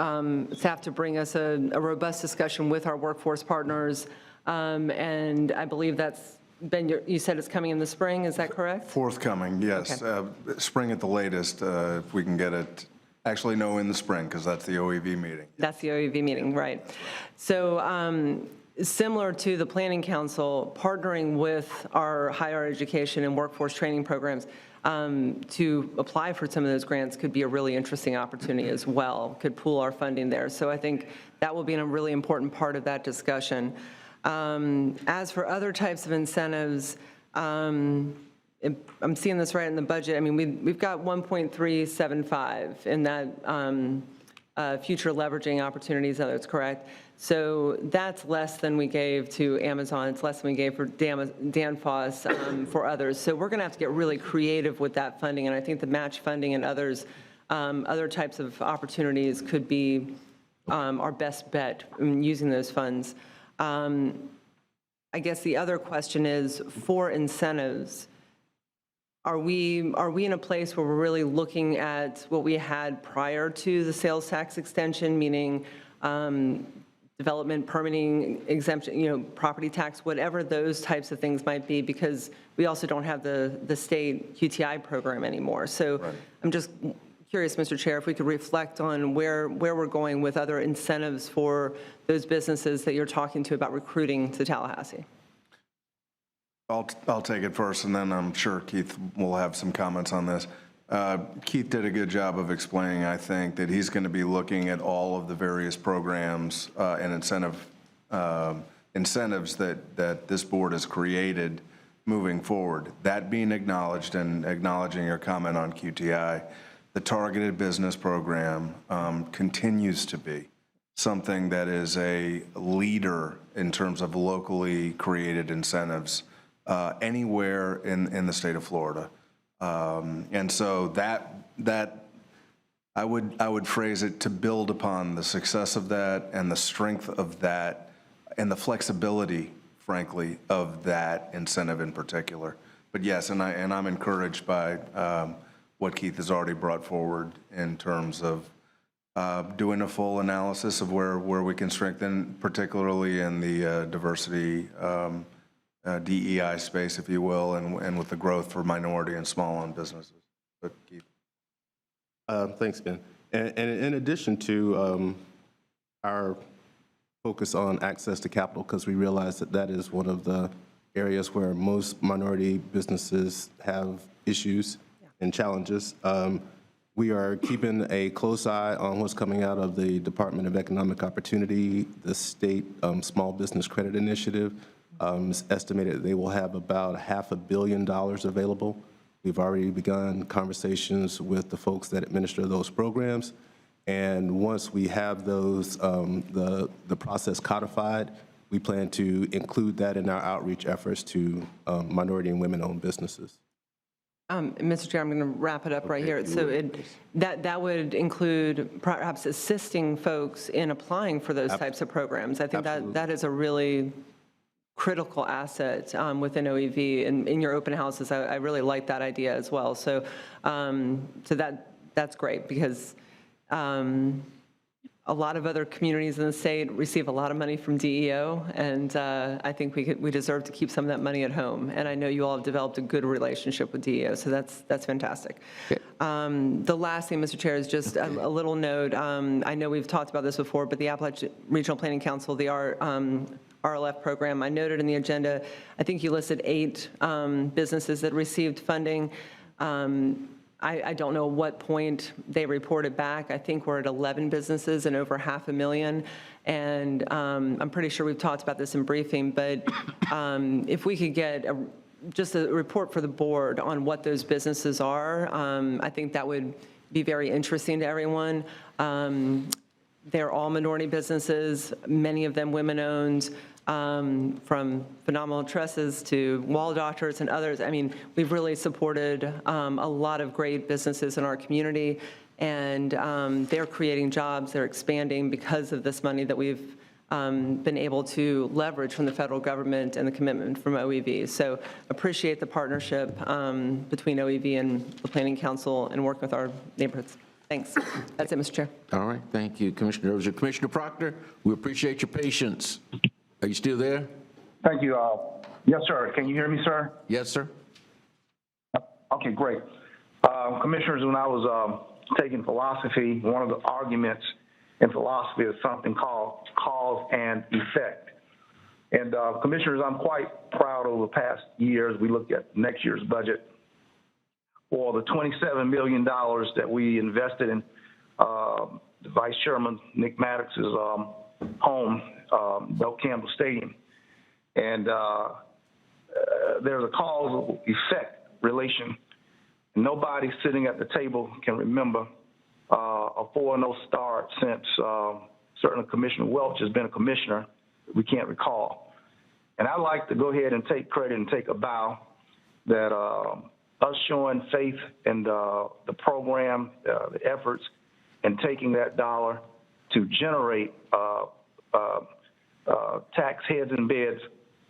staff to bring us a robust discussion with our workforce partners. And I believe that's been you said it's coming in the spring, is that correct? Forthcoming, yes. Okay. Spring at the latest, if we can get it. Actually, no, in the spring, because that's the OEV meeting. That's the OEV meeting, right. So similar to the Planning Council, partnering with our higher education and workforce training programs to apply for some of those grants could be a really interesting opportunity as well, could pool our funding there. So I think that will be a really important part of that discussion. As for other types of incentives, I'm seeing this right in the budget. I mean, we've got 1.375 in that future leveraging opportunities, that's correct. So that's less than we gave to Amazon. It's less than we gave for Danfoss for others. So we're going to have to get really creative with that funding. And I think the match funding and others, other types of opportunities could be our best bet in using those funds. I guess the other question is, for incentives, are we in a place where we're really looking at what we had prior to the sales tax extension, meaning development, permitting, exemption, property tax, whatever those types of things might be, because we also don't have the state QTI program anymore. So right. I'm just curious, Mr. Chair, if we could reflect on where we're going with other incentives for those businesses that you're talking to about recruiting to Tallahassee. I'll take it first, and then I'm sure Keith will have some comments on this. Keith did a good job of explaining, I think, that he's going to be looking at all of the various programs and incentives that this board has created moving forward. That being acknowledged, and acknowledging your comment on QTI, the targeted business program continues to be something that is a leader in terms of locally created incentives anywhere in the state of Florida. And so that I would phrase it to build upon the success of that and the strength of that and the flexibility, frankly, of that incentive in particular. But yes, and I'm encouraged by what Keith has already brought forward in terms of doing a full analysis of where we can strengthen, particularly in the diversity DEI space, if you will, and with the growth for minority and small-owned businesses. But Keith. Thanks, Ben. And in addition to our focus on access to capital, because we realize that is one of the areas where most minority businesses have issues and challenges. We are keeping a close eye on what's coming out of the Department of Economic Opportunity, the state Small Business Credit Initiative. It's estimated that they will have about $500 million available. We've already begun conversations with the folks that administer those programs. And once we have those, the process codified, we plan to include that in our outreach efforts to minority and women-owned businesses. Mr. Chair, I'm going to wrap it up right here. So that would include perhaps assisting folks in applying for those types of programs. I think that is a really critical asset within OEV. And in your open houses, I really like that idea as well. So, that's great, because a a lot of other communities in the state receive a lot of money from DEO, and I think we deserve to keep some of that money at home. And I know you all have developed a good relationship with DEO, so that's fantastic. The last thing, Mr. Chair, is just a little note. I know we've talked about this before, but the Appalachian Regional Planning Council, the RLF program, I noted in the agenda, I think you listed 8 businesses that received funding. I don't know what point they reported back. I think we're at 11 businesses and over $500,000. And I'm pretty sure we've talked about this in briefing, but if we could get just a report for the board on what those businesses are, I think that would be very interesting to everyone. They're all minority businesses, many of them women-owned, from Phenomenal Tresses to Wall Doctors and others. I mean, we've really supported a lot of great businesses in our community, and they're creating jobs, they're expanding because of this money that we've been able to leverage from the federal government and the commitment from OEV. So appreciate the partnership between OEV and the Planning Council and working with our neighborhoods. Thanks. That's it, Mr. Chair. All right, thank you, Commissioner Dozier. Commissioner Proctor, we appreciate your patience. Are you still there? Thank you. Yes, sir. Can you hear me, sir? Yes, sir. Okay, great. Commissioners, when I was taking philosophy, one of the arguments in philosophy is something called cause and effect. And commissioners, I'm quite proud over the past years. We looked at next year's budget for the $27 million that we invested in the Vice Chairman Nick Maddox's home, Bell Campbell Stadium. And there's a causal effect relation. Nobody sitting at the table can remember a 4-0 start since certainly Commissioner Welch has been a commissioner. We can't recall. And I'd like to go ahead and take credit and take a bow that us showing faith in the program, the efforts, and taking that dollar to generate tax heads and beds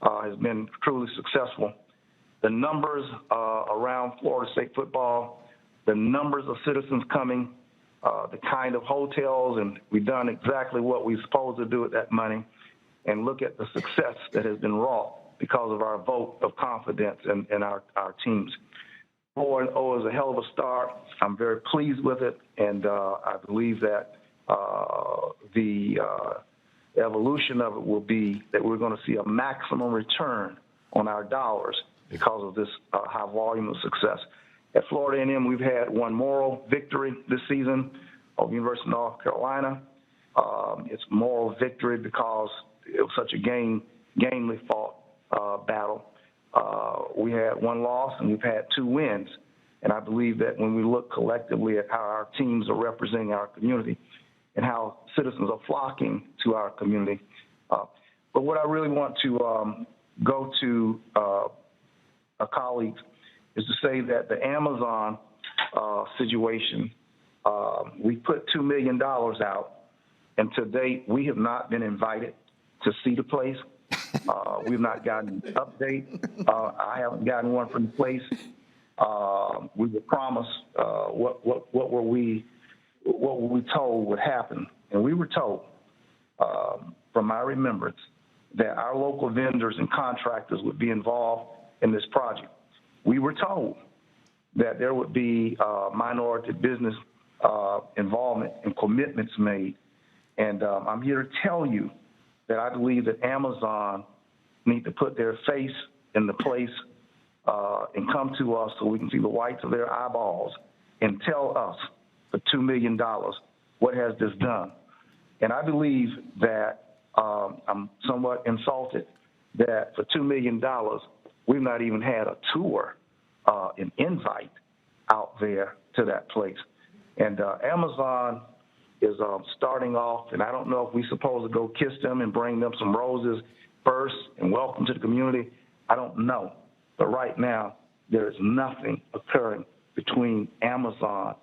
has been truly successful. The numbers around Florida State football, the numbers of citizens coming, the kind of hotels, and we've done exactly what we're supposed to do with that money, and look at the success that has been wrought because of our vote of confidence in our teams. 4-0 is a hell of a start. I'm very pleased with it, and I believe that the evolution of it will be that we're going to see a maximum return on our dollars because of this high volume of success. At Florida A&M, we've had one moral victory this season of University of North Carolina. It's moral victory because it was such a gamely fought battle. We had one loss and we've had 2 wins. And I believe that when we look collectively at how our teams are representing our community and how citizens are flocking to our community. But what I really want to go to our colleagues is to say that the Amazon situation, we put $2 million out, and to date, we have not been invited to see the place. We've not gotten an update. I haven't gotten one from the place. We were promised what were we told would happen, and we were told, from my remembrance, that our local vendors and contractors would be involved in this project. We were told that there would be minority business involvement and commitments made, and I'm here to tell you that I believe that Amazon need to put their face in the place and come to us so we can see the whites of their eyeballs and tell us for $2 million, what has this done? And I believe that I'm somewhat insulted that for $2 million, we've not even had a tour, an invite out there to that place. And Amazon is starting off, and I don't know if we're supposed to go kiss them and bring them some roses first and welcome to the community. I don't know. But right now, there is nothing occurring between Amazon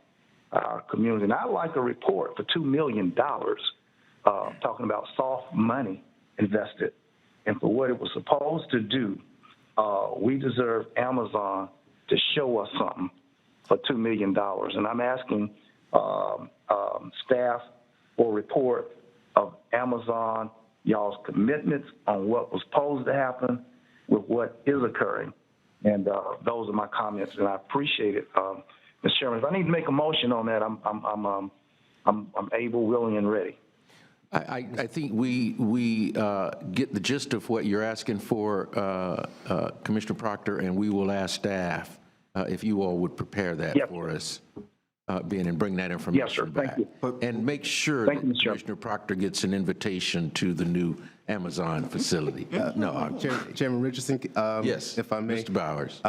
and our community. And I'd like a report for $2 million, talking about soft money invested. And for what it was supposed to do, we deserve Amazon to show us something for $2 million. And I'm asking staff for a report of Amazon, y'all's commitments on what was supposed to happen with what is occurring. And those are my comments, and I appreciate it. Mr. Chairman, if I need to make a motion on that, I'm able, willing, and ready. I think we get the gist of what you're asking for, Commissioner Proctor, and we will ask staff if you all would prepare that for us, and bring that information back. Thank you. And make sure that Commissioner Proctor gets an invitation to the new Amazon facility. Chairman Richardson, yes, if I may. Mr. Bowers.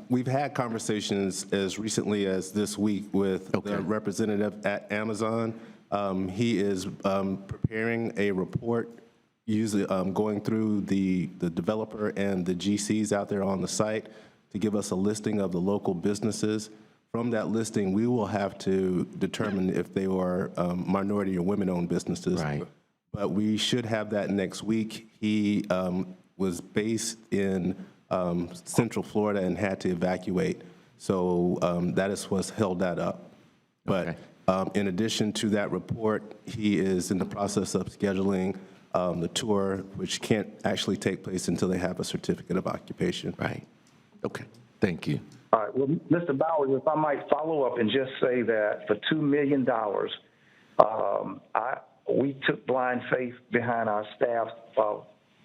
We've had conversations as recently as this week with the representative at Amazon. He is preparing a report, usually going through the developer and the GCs out there on the site to give us a listing of the local businesses. From that listing, we will have to determine if they are minority or women-owned businesses. Right. But we should have that next week. He was based in Central Florida and had to evacuate. So that is what's held that up. But in addition to that report, he is in the process of scheduling the tour, which can't actually take place until they have a certificate of occupation. Right. Okay. Thank you. All right. Well, Mr. Bowers, if I might follow up and just say that for $2 million, we took blind faith behind our staff's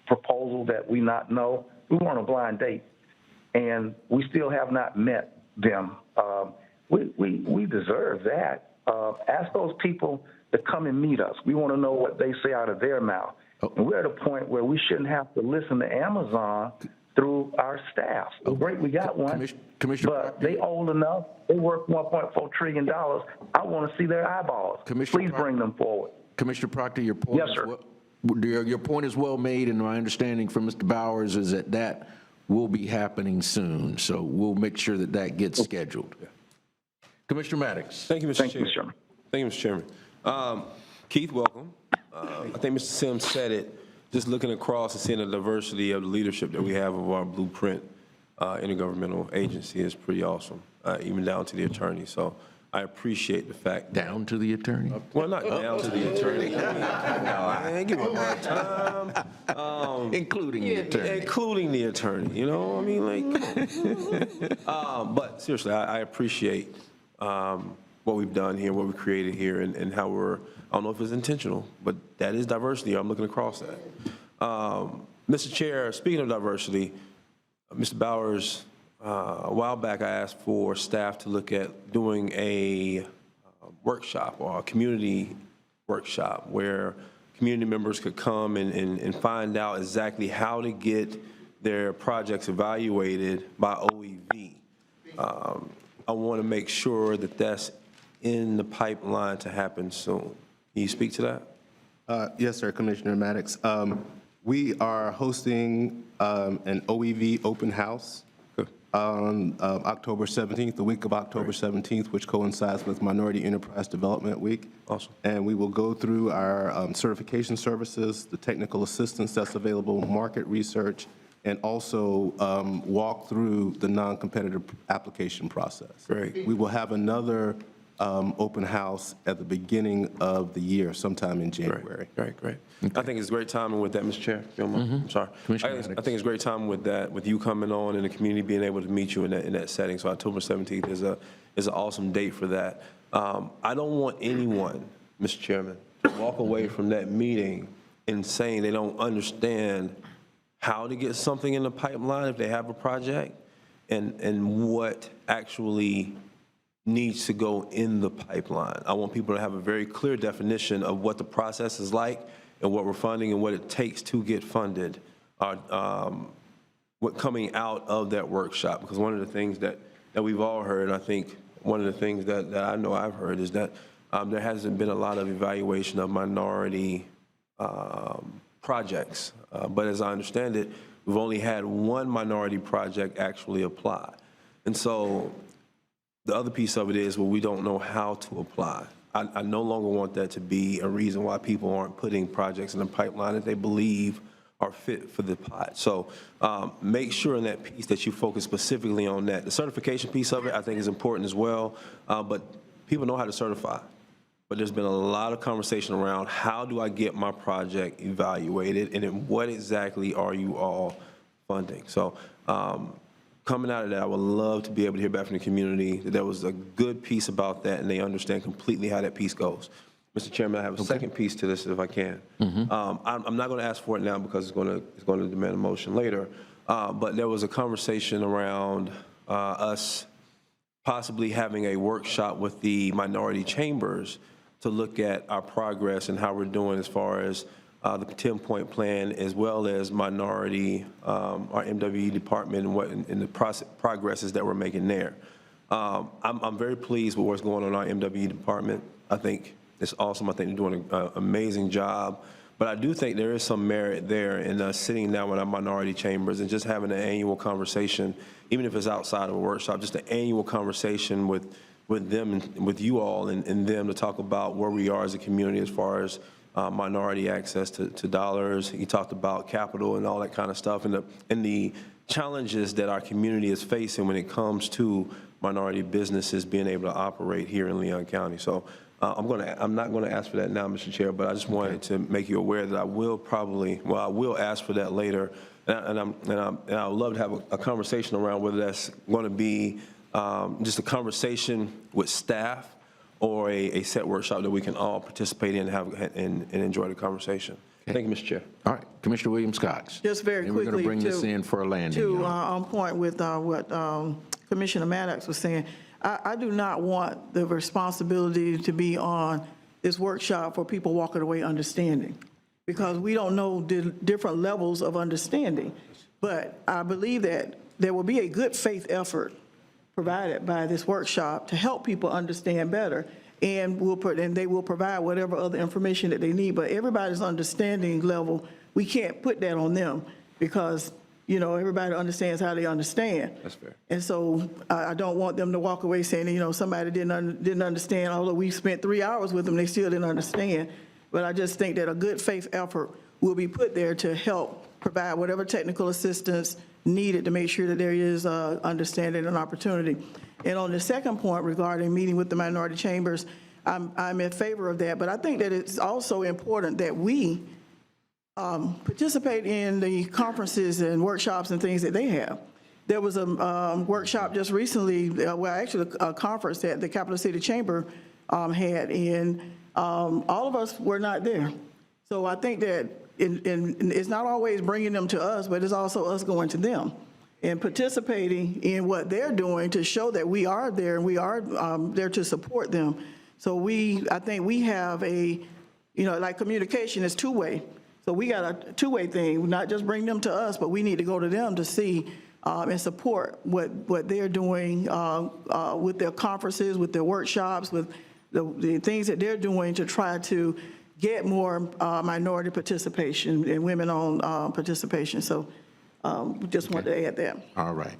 proposal that we not know. We were on a blind date, and we still have not met them. We deserve that. Ask those people to come and meet us. We want to know what they say out of their mouth. And we're at a point where we shouldn't have to listen to Amazon through our staff. Well, great, we got one, but they old enough. They worth $1.4 trillion. I want to see their eyeballs. Please bring them forward. Commissioner Proctor, your point Yes, sir. your point is well made, and my understanding from Mr. Bowers is that that will be happening soon. So we'll make sure that that gets scheduled. Commissioner Maddox. Thank you, Mr. Chairman. Chairman. Thank you, Mr. Chairman. Keith, welcome. I think Mr. Sims said it. Just looking across and seeing the diversity of the leadership that we have of our Blueprint intergovernmental agency is pretty awesome, even down to the attorney. So I appreciate the fact. Down to the attorney? Well, not down to the attorney. I ain't give him a hard time. Including the attorney. Including the attorney, you know? I mean, like, come on. But seriously, I appreciate what we've done here, what we created here, and how we're, I don't know if it's intentional, but that is diversity. I'm looking across that. Mr. Chair, speaking of diversity, Mr. Bowers, a while back I asked for staff to look at doing a workshop or a community workshop where community members could come and find out exactly how to get their projects evaluated by OEV. I want to make sure that that's in the pipeline to happen soon. Can you speak to that? Yes, sir, Commissioner Maddox. We are hosting an OEV open house on October 17th, the week of October 17th, which coincides with Minority Enterprise Development Week. Awesome. And we will go through our certification services, the technical assistance that's available, market research, and also walk through the non-competitive application process. Great. We will have another open house at the beginning of the year, sometime in January. Great. I think it's great timing with that, Mr. Chair. If you don't mind. I'm sorry. I think it's great timing with that, with you coming on and the community being able to meet you in that setting. So October 17th is an awesome date for that. I don't want anyone, Mr. Chairman, to walk away from that meeting and saying they don't understand how to get something in the pipeline if they have a project and what actually needs to go in the pipeline. I want people to have a very clear definition of what the process is like and what we're funding and what it takes to get funded, what coming out of that workshop. Because one of the things that we've all heard, I think one of the things that I know I've heard is that there hasn't been a lot of evaluation of minority projects. But as I understand it, we've only had one minority project actually apply. And so the other piece of it is, well, we don't know how to apply. I no longer want that to be a reason why people aren't putting projects in the pipeline that they believe are fit for the pot. So make sure in that piece that you focus specifically on that. The certification piece of it, I think, is important as well. But people know how to certify. but there's been a lot of conversation around how do I get my project evaluated, and then what exactly are you all funding? So coming out of that, I would love to be able to hear back from the community that there was a good piece about that, and they understand completely how that piece goes. Mr. Chairman, I have a second piece to this if I can. I'm not going to ask for it now because it's going to demand a motion later, but there was a conversation around us possibly having a workshop with the minority chambers to look at our progress and how we're doing as far as the 10-point plan, as well as minority, our MWE department, and the progresses that we're making there. I'm very pleased with what's going on in our MWE department. I think it's awesome. I think they're doing an amazing job. But I do think there is some merit there in us sitting down with our minority chambers and just having an annual conversation, even if it's outside of a workshop, just an annual conversation with them and with you all and them to talk about where we are as a community as far as minority access to dollars. He talked about capital and all that kind of stuff, and the challenges that our community is facing when it comes to minority businesses being able to operate here in Leon County. So I'm not going to ask for that now, Mr. Chair, but I just wanted to make you aware that I will ask for that later, and I would love to have a conversation around whether that's going to be just a conversation with staff or a set workshop that we can all participate in and enjoy the conversation. Thank you, Mr. Chair. All right, Commissioner Williams-Cox. Just very and we're going quickly to bring this in for a landing. On point with what Commissioner Maddox was saying, I do not want the responsibility to be on this workshop for people walking away understanding, because we don't know the different levels of understanding. But I believe that there will be a good faith effort provided by this workshop to help people understand better, and they will provide whatever other information that they need. But everybody's understanding level, we can't put that on them, because everybody understands how they understand. That's fair. And so I don't want them to walk away saying, somebody didn't understand, although we spent 3 hours with them, they still didn't understand. But I just think that a good faith effort will be put there to help provide whatever technical assistance needed to make sure that there is understanding and opportunity. And on the second point regarding meeting with the minority chambers, I'm in favor of that. But I think that it's also important that we participate in the conferences and workshops and things that they have. There was a workshop just recently, actually a conference that the Capital City Chamber had, and all of us were not there. So I think that it's not always bringing them to us, but it's also us going to them and participating in what they're doing to show that we are there and we are there to support them. So I think we have like communication is two-way. So we got a two-way thing, not just bring them to us, but we need to go to them to see and support what they're doing with their conferences, with their workshops, with the things that they're doing to try to get more minority participation and women-owned participation. So just wanted to add that. All right.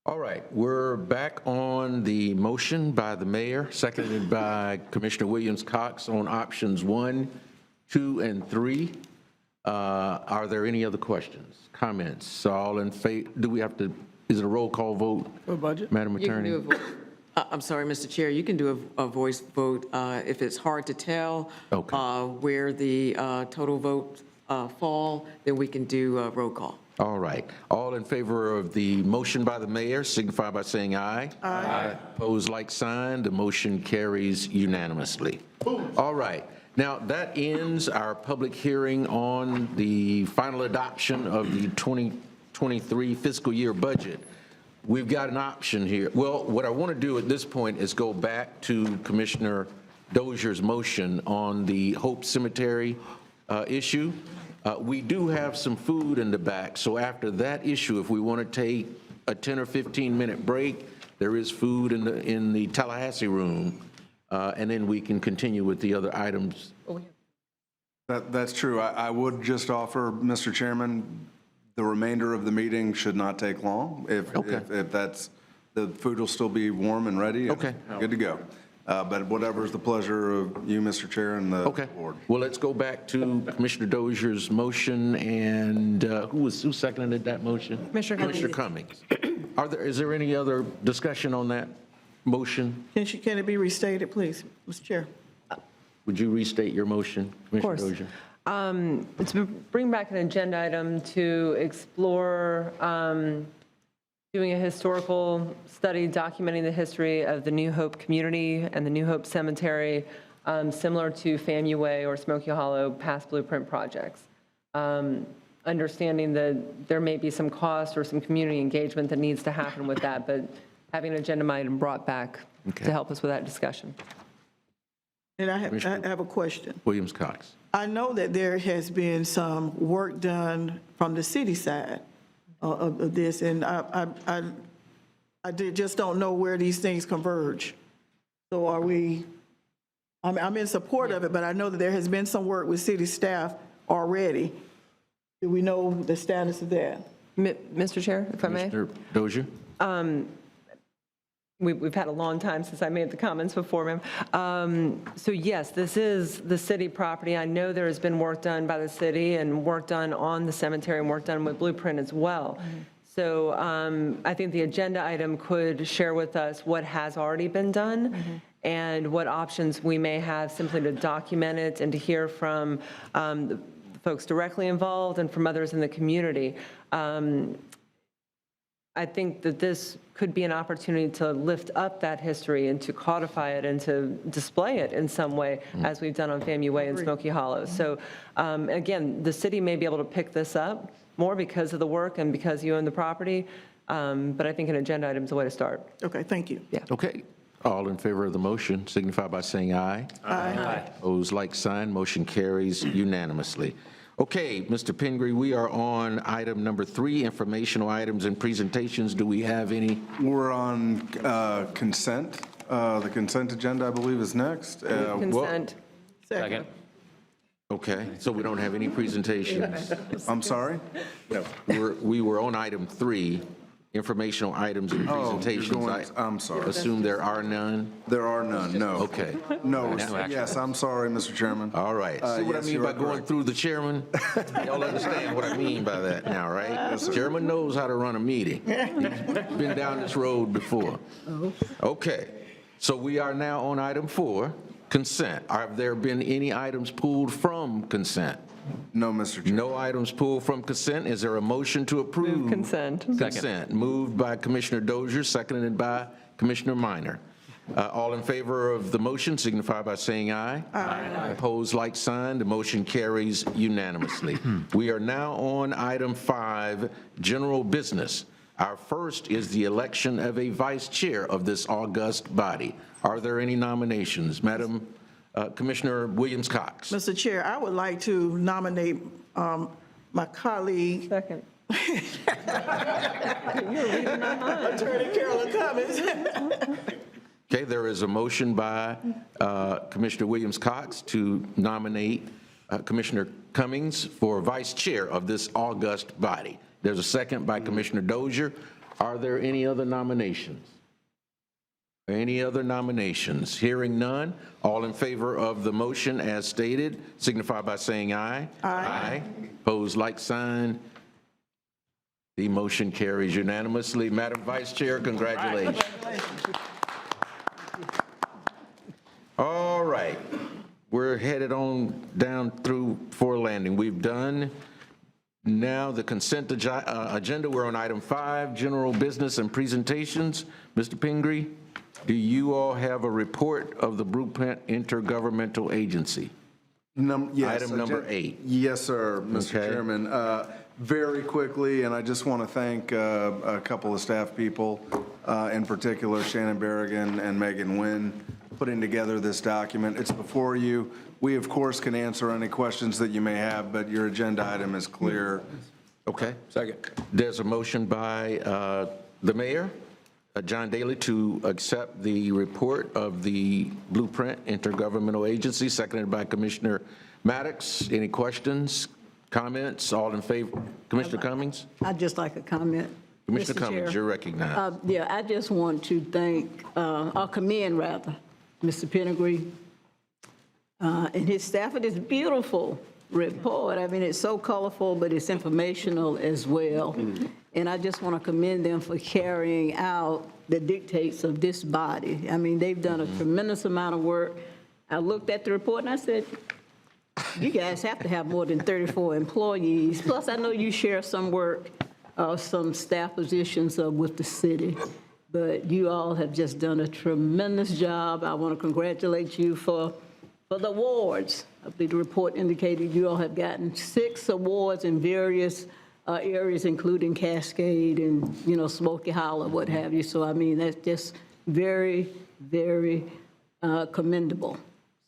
All right, we're back on the motion by the mayor, seconded by Commissioner Williams-Cox on options 1, 2, and 3. Are there any other questions, comments? All in favor? Is it a roll call vote? For budget? Madam Attorney? You can do a vote. I'm sorry, Mr. Chair, you can do a voice vote if it's hard to tell where the total votes fall, then we can do a roll call. All right. All in favor of the motion by the mayor, signify by saying aye. Aye. Opposed, like sign. The motion carries unanimously. All right. Now, that ends our public hearing on the final adoption of the 2023 fiscal year budget. We've got an option here. Well, what I want to do at this point is go back to Commissioner Dozier's motion on the Hope Cemetery issue. We do have some food in the back, so after that issue, if we want to take a 10 or 15-minute break, there is food in the Tallahassee room, and then we can continue with the other items. That's true. I would just offer, Mr. Chairman, the remainder of the meeting should not take long. If that's, the food will still be warm and ready. Okay. Good to go. But whatever is the pleasure of you, Mr. Chair, and the board. Well, let's go back to Commissioner Dozier's motion, and who seconded that motion? Commissioner Cummings. Is there any other discussion on that motion? Can it be restated, please, Mr. Chair? Would you restate your motion, Commissioner Dozier? It's to bring back an agenda item to explore doing a historical study documenting the history of the New Hope community and the New Hope Cemetery, similar to FAMU Way or Smoky Hollow past blueprint projects. Understanding that there may be some cost or some community engagement that needs to happen with that, but having an agenda item brought back to help us with that discussion. And I have a question. Williams Cox. I know that there has been some work done from the city side of this, and just don't know where these things converge. So are we, I'm in support of it, but I know that there has been some work with city staff already. Do we know the status of that? Mr. Chair, if I may? Commissioner Dozier? We've had a long time since I made the comments before, ma'am. So yes, this is the city property. I know there has been work done by the city and work done on the cemetery and work done with Blueprint as well. So I think the agenda item could share with us what has already been done and what options we may have simply to document it and to hear from the folks directly involved and from others in the community. I think that this could be an opportunity to lift up that history and to codify it and to display it in some way, as we've done on FAMU Way and Smoky Hollow. So again, the city may be able to pick this up more because of the work and because you own the property, but I think an agenda item is a way to start. Okay, thank you. Yeah. Okay. All in favor of the motion signify by saying aye. Aye. Opposed, like sign. Motion carries unanimously. Okay, Mr. Pingree, we are on item number 3, informational items and presentations. Do we have any? We're on consent. The consent agenda, I believe, is next. Consent. Second. Okay, so we don't have any presentations. I'm sorry? We were on item 3, informational items and presentations. I'm sorry. Assume there are none? There are none, no. Okay. No, yes, I'm sorry, Mr. Chairman. All right. See what I yes, mean you by are going correct. through the chairman? Y'all understand what I mean by that now, right? Yes, sir. Chairman knows how to run a meeting. He's been down this road before. Okay. So we are now on item 4, consent. Have there been any items pulled from consent? No, Mr. Chairman. No items pulled from consent. Is there a motion to approve? Move consent. Consent. Moved by Commissioner Dozier, seconded by Commissioner Minor. All in favor of the motion signify by saying aye. Aye. Opposed, like sign. The motion carries unanimously. We are now on item 5, general business. Our first is the election of a vice chair of this august body. Are there any nominations? Madam Commissioner Williams Cox. Mr. Chair, I would like to nominate my colleague. Second. Attorney Carolyn Cummings. Okay, there is a motion by Commissioner Williams Cox to nominate Commissioner Cummings for vice chair of this august body. There's a second by Commissioner Dozier. Are there any other nominations? Any other nominations? Hearing none, all in favor of the motion as stated, signify by saying aye. Aye. Opposed, like sign. The motion carries unanimously. Madam Vice Chair, congratulations. All right, we're headed on down through Fort Landing. We've done now the consent agenda. We're on item 5, general business and presentations. Mr. Pingree? Do you all have a report of the Blueprint Intergovernmental Agency? Yes, Item number 8. Yes, sir, Mr. Chairman. Very quickly, and I just want to thank a couple of staff people, in particular Shannon Berrigan and Megan Nguyen, putting together this document. It's before you. We, of course, can answer any questions that you may have, but your agenda item is clear. Okay. Second. There's a motion by the mayor, John Daly, to accept the report of the Blueprint Intergovernmental Agency, seconded by Commissioner Maddox. Any questions, comments? All in favor? Commissioner Cummings? I'd just like a comment. Commissioner Mr. Cummings, Chair. you're recognized. Yeah, I just want to thank, or commend rather, Mr. Pingree and his staff for this beautiful report. I mean, it's so colorful, but it's informational as well. And I just want to commend them for carrying out the dictates of this body. I mean, they've done a tremendous amount of work. I looked at the report and I said, you guys have to have more than 34 employees. Plus, I know you share some work, some staff positions with the city. But you all have just done a tremendous job. I want to congratulate you for the awards. I believe the report indicated you all have gotten 6 awards in various areas, including Cascade and, you know, Smoky Hollow, what have you. So, I mean, that's just very, very commendable.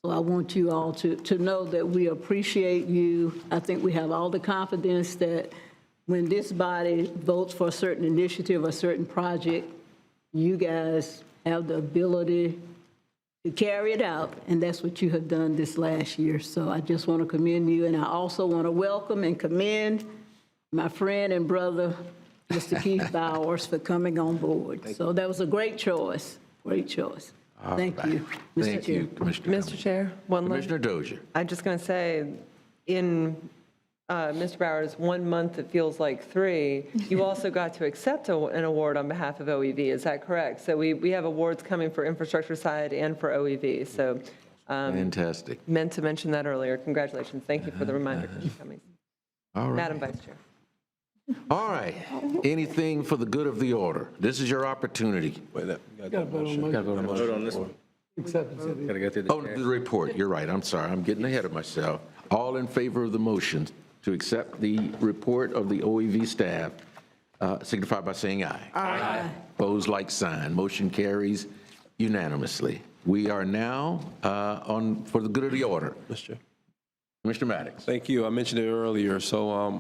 So I want you all to know that we appreciate you. I think we have all the confidence that when this body votes for a certain initiative, a certain project, you guys have the ability to carry it out, and that's what you have done this last year. So I just want to commend you, and I also want to welcome and commend my friend and brother, Mr. Keith Bowers, for coming on board. So that was a great choice, great choice. Thank you, Mr. Thank Chair. you, Commissioner. Mr. Chair, one last. Commissioner Dozier. I'm just going to say, in Mr. Bowers, 1 month, it feels like 3, you also got to accept an award on behalf of OEV, is that correct? So we have awards coming for infrastructure side and for OEV, so. Fantastic. Meant to mention that earlier. Congratulations. Thank you for the reminder, Commissioner Cummings. All right. Madam Vice Chair. All right. Anything for the good of the order? This is your opportunity. Wait, Vote on this one. Oh, the report, you're right, I'm sorry, I'm getting ahead of myself. All in favor of the motion to accept the report of the OEV staff, signify by saying aye. Aye. Opposed, like sign. Motion carries unanimously. We are now on for the good of the order. Mr. Commissioner Maddox. Thank you. I mentioned it earlier. So I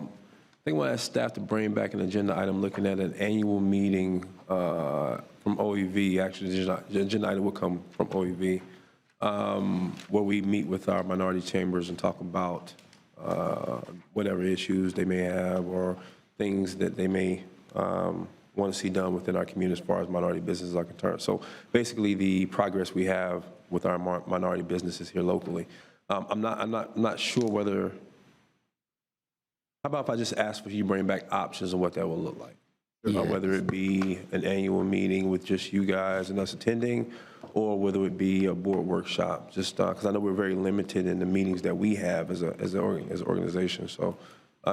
think we'll ask staff to bring back an agenda item looking at an annual meeting from OEV. Actually, the agenda item will come from OEV, where we meet with our minority chambers and talk about whatever issues they may have or things that they may want to see done within our community as far as minority businesses are concerned. So basically, the progress we have with our minority businesses here locally. I'm not sure whether. How about if I just ask for you to bring back options of what that will look like? Whether it be an annual meeting with just you guys and us attending, or whether it be a board workshop, just because I know we're very limited in the meetings that we have as an organization. So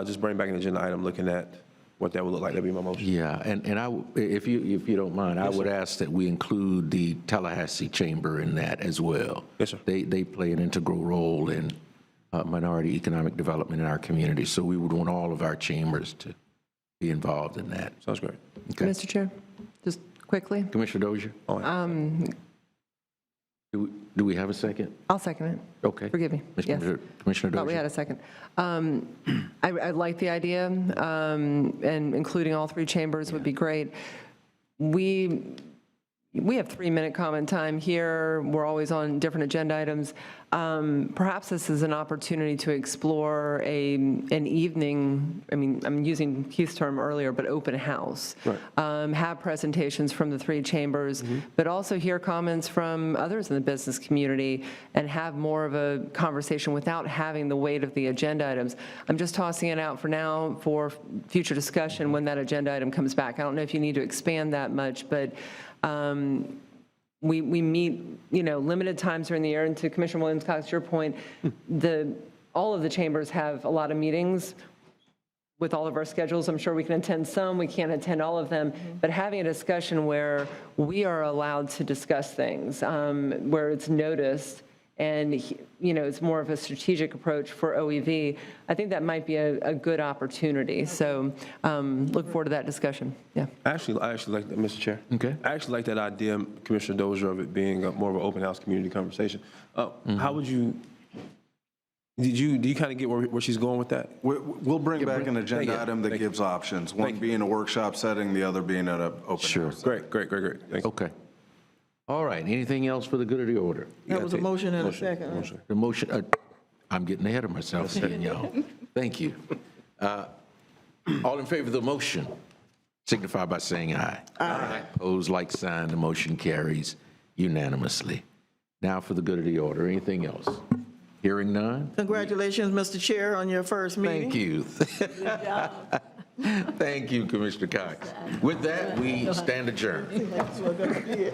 just bring back an agenda item looking at what that would look like. That'd be my motion. Yeah, and I, if you don't mind, I would ask that we include the Tallahassee Chamber in that as well. Yes, sir. They play an integral role in minority economic development in our community, so we would want all of our chambers to be involved in that. Sounds great. Okay. Mr. Chair, just quickly. Commissioner Dozier, do we have a second? I'll second it. Okay. Forgive me. Yes. Commissioner Dozier. Thought we had a second. I like the idea, and including all 3 chambers would be great. We have 3-minute comment time here. We're always on different agenda items. Perhaps this is an opportunity to explore an evening, I mean, I'm using Keith's term earlier, but open house. Right. Have presentations from the 3 chambers, but also hear comments from others in the business community and have more of a conversation without having the weight of the agenda items. I'm just tossing it out for now for future discussion when that agenda item comes back. I don't know if you need to expand that much, but we meet, limited times during the year, and to Commissioner Williams-Cox, your point, all of the chambers have a lot of meetings with all of our schedules. I'm sure we can attend some, we can't attend all of them, but having a discussion where we are allowed to discuss things, where it's noticed, and it's more of a strategic approach for OEV, I think that might be a good opportunity. So look forward to that discussion. Yeah. I actually like that, Mr. Chair. Okay. I actually like that idea, Commissioner Dozier, of it being more of an open house community conversation. How would you? Do you kind of get where she's going with that? We'll bring back an agenda item that gives options. One being a workshop setting, the other being at an open house. Great. Thanks. Okay. All right, anything else for the good of the order? That was a motion and a second. The motion, I'm getting ahead of myself, y'all. Thank you. All in favor of the motion, signify by saying aye. Aye. Opposed, like sign, the motion carries unanimously. Now for the good of the order, anything else? Hearing none? Congratulations, Mr. Chair, on your first meeting. Thank you. Good job. Thank you, Commissioner Cox. With that, we stand adjourned. That's what I'm gonna do.